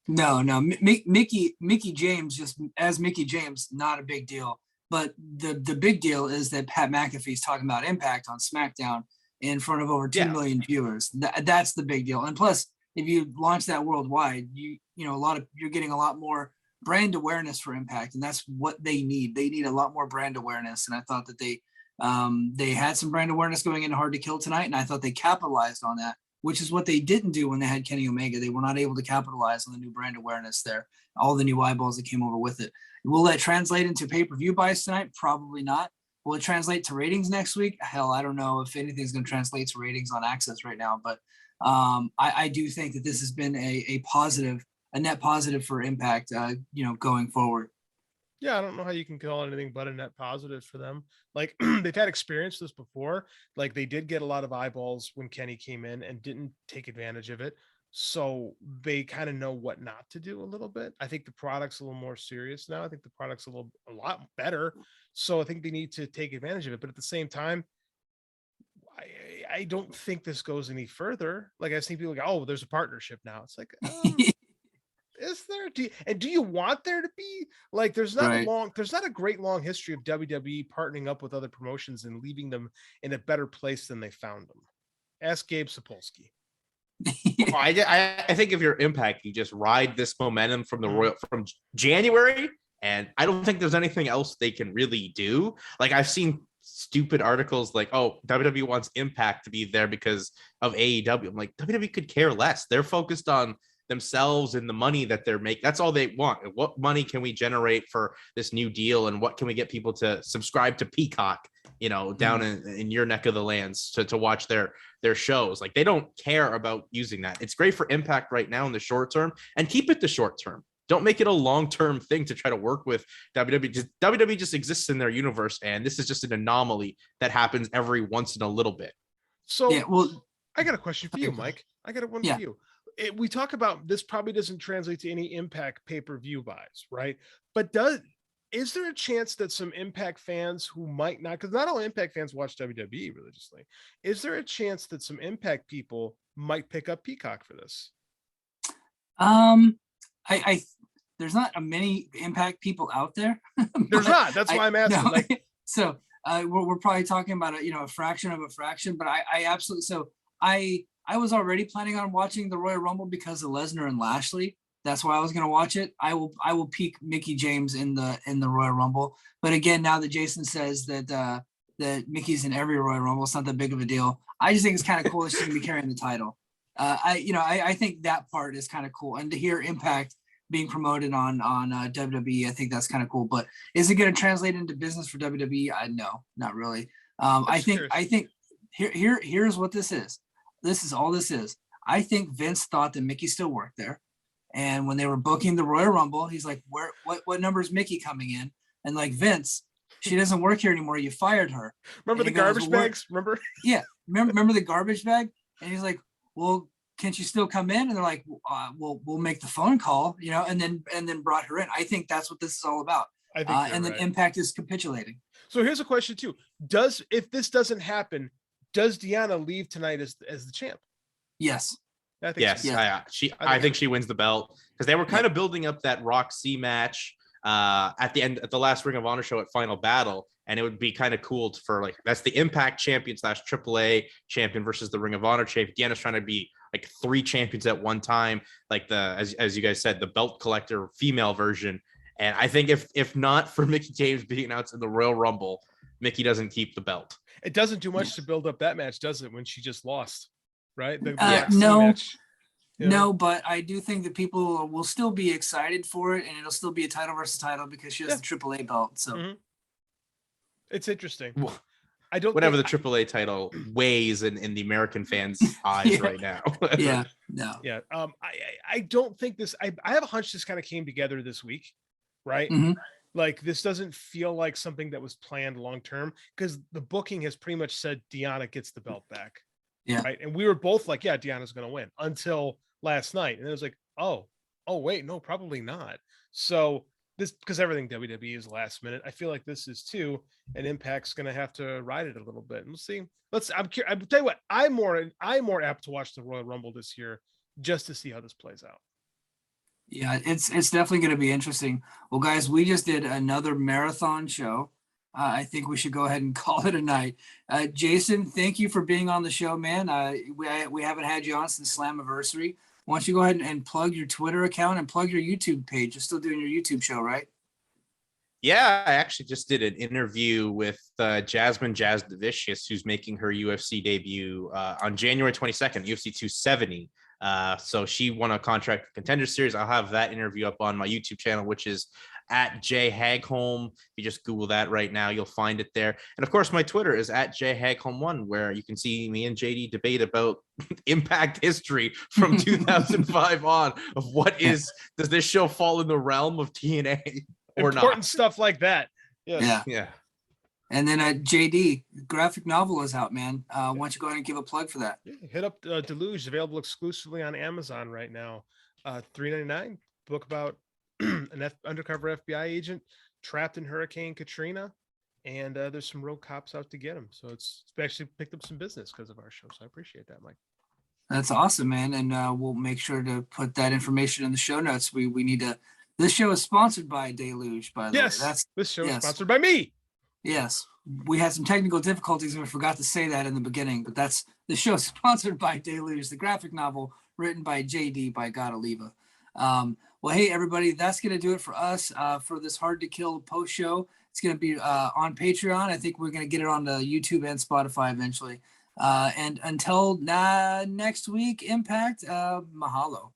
No. Mickey James, just as Mickey James, not a big deal. But the big deal is that Pat McAfee's talking about Impact on SmackDown in front of over 2 million viewers. That's the big deal. And plus, if you launch that worldwide, you're getting a lot more brand awareness for Impact, and that's what they need. They need a lot more brand awareness. And I thought that they had some brand awareness going into Hard to Kill tonight, and I thought they capitalized on that, which is what they didn't do when they had Kenny Omega. They were not able to capitalize on the new brand awareness there, all the new eyeballs that came over with it. Will that translate into pay-per-view buys tonight? Probably not. Will it translate to ratings next week? Hell, I don't know if anything's going to translate to ratings on Access right now, but I do think that this has been a positive, a net positive for Impact, going forward. Yeah, I don't know how you can call anything but a net positive for them. Like, they've had experience this before. Like, they did get a lot of eyeballs when Kenny came in and didn't take advantage of it. So they kind of know what not to do a little bit. I think the product's a little more serious now. I think the product's a lot better. So I think they need to take advantage of it. But at the same time, I don't think this goes any further. Like, I see people go, oh, there's a partnership now. It's like, is there? Do you want there to be? Like, there's not a great long history of WWE partnering up with other promotions and leaving them in a better place than they found them. Ask Gabe Sapolsky. Well, I think if you're Impact, you just ride this momentum from from January, and I don't think there's anything else they can really do. Like, I've seen stupid articles like, oh, WWE wants Impact to be there because of AEW. I'm like, WWE could care less. They're focused on themselves and the money that they're making. That's all they want. What money can we generate for this new deal, and what can we get people to subscribe to Peacock, down in your neck of the lands to watch their shows? Like, they don't care about using that. It's great for Impact right now in the short term, and keep it the short term. Don't make it a long-term thing to try to work with WWE. WWE just exists in their universe, and this is just an anomaly that happens every once in a little bit. So I got a question for you, Mike. I got one for you. We talk about this probably doesn't translate to any Impact pay-per-view buys, right? But is there a chance that some Impact fans who might not, because not all Impact fans watch WWE religiously, is there a chance that some Impact people might pick up Peacock for this? There's not many Impact people out there. There's not. That's why I'm asking. No, like, so we're probably talking about a fraction of a fraction, but I absolutely. So I was already planning on watching the Royal Rumble because of Lesnar and Lashley. That's why I was going to watch it. I will peak Mickey James in the Royal Rumble. But again, now that Jason says that Mickey's in every Royal Rumble, it's not that big of a deal. I just think it's kind of cool that she's going to be carrying the title. I think that part is kind of cool, and to hear Impact being promoted on WWE, I think that's kind of cool. But is it going to translate into business for WWE? No, not really. I think here's what this is. This is all this is. I think Vince thought that Mickey still worked there, and when they were booking the Royal Rumble, he's like, what number is Mickey coming in? And like, Vince, she doesn't work here anymore. You fired her. Remember the garbage bags? Remember? Yeah. Remember the garbage bag? And he's like, well, can she still come in? And they're like, we'll make the phone call, and then brought her in. I think that's what this is all about. I think and then right. Impact is capitulating. So here's a question too. If this doesn't happen, does Deanna leave tonight as the champ? Yes. I think yes. so. Yeah. I think she wins the belt, because they were kind of building up that Roxy match at the last Ring of Honor show at Final Battle. And it would be kind of cool for that's the Impact champion / AAA champion versus the Ring of Honor champion. Deanna's trying to be like 3 champions at one time, like as you guys said, the belt collector female version. And I think if not for Mickey James being announced in the Royal Rumble, Mickey doesn't keep the belt. It doesn't do much to build up that match, does it? When she just lost, right? No. Match, No, but I do think that people will still be excited for it, and it'll still be a title versus title because she has the AAA belt. So it's interesting. I don't whatever think, the AAA title weighs in the American fans' eyes right now. Yeah, no. Yeah. I don't think this. I have a hunch this kind of came together this week, right? Mhm. Like this doesn't feel like something that was planned long term because the booking has pretty much said Deanna gets the belt back. Yeah. Right. And we were both like, yeah, Deanna's going to win until last night, and it was like, oh wait, no, probably not. So this, because everything WWE is last minute, I feel like this is too, and Impact's going to have to ride it a little bit. And we'll see. I'm curious. I'll tell you what, I'm more apt to watch the Royal Rumble this year just to see how this plays out. Yeah, it's definitely going to be interesting. Well, guys, we just did another marathon show. I think we should go ahead and call it a night. Jason, thank you for being on the show, man. We haven't had you on since Slammiversary. Why don't you go ahead and plug your Twitter account and plug your YouTube page? You're still doing your YouTube show, right? Yeah, I actually just did an interview with Jasmine Jazz Devicious, who's making her UFC debut on January 22nd, UFC 270. So she won a contract for Contender Series. I'll have that interview up on my YouTube channel, which is at J Hagholm. If you just Google that right now, you'll find it there. And of course, my Twitter is at J Hagholm1, where you can see me and JD debate about Impact history from 2005 on of does this show fall in the realm of TNA or Important not? stuff like that. Yes. Yeah. And then JD, graphic novel is out, man. Why don't you go ahead and give a plug for that? Yeah, hit up Deluge, available exclusively on Amazon right now. $3.99. Book about an undercover FBI agent trapped in Hurricane Katrina, and there's some road cops out to get him. So it's actually picked up some business because of our show. So I appreciate that, Mike. That's awesome, man. And we'll make sure to put that information in the show notes. We need to. This show is sponsored by Deluge, by the way. This show is sponsored by me. Yes, we had some technical difficulties and we forgot to say that in the beginning, but the show is sponsored by Deluge, the graphic novel written by JD by God Oliva. Well, hey, everybody, that's going to do it for us for this Hard to Kill post show. It's going to be on Patreon. I think we're going to get it on the YouTube and Spotify eventually. And until next week, Impact, mahalo.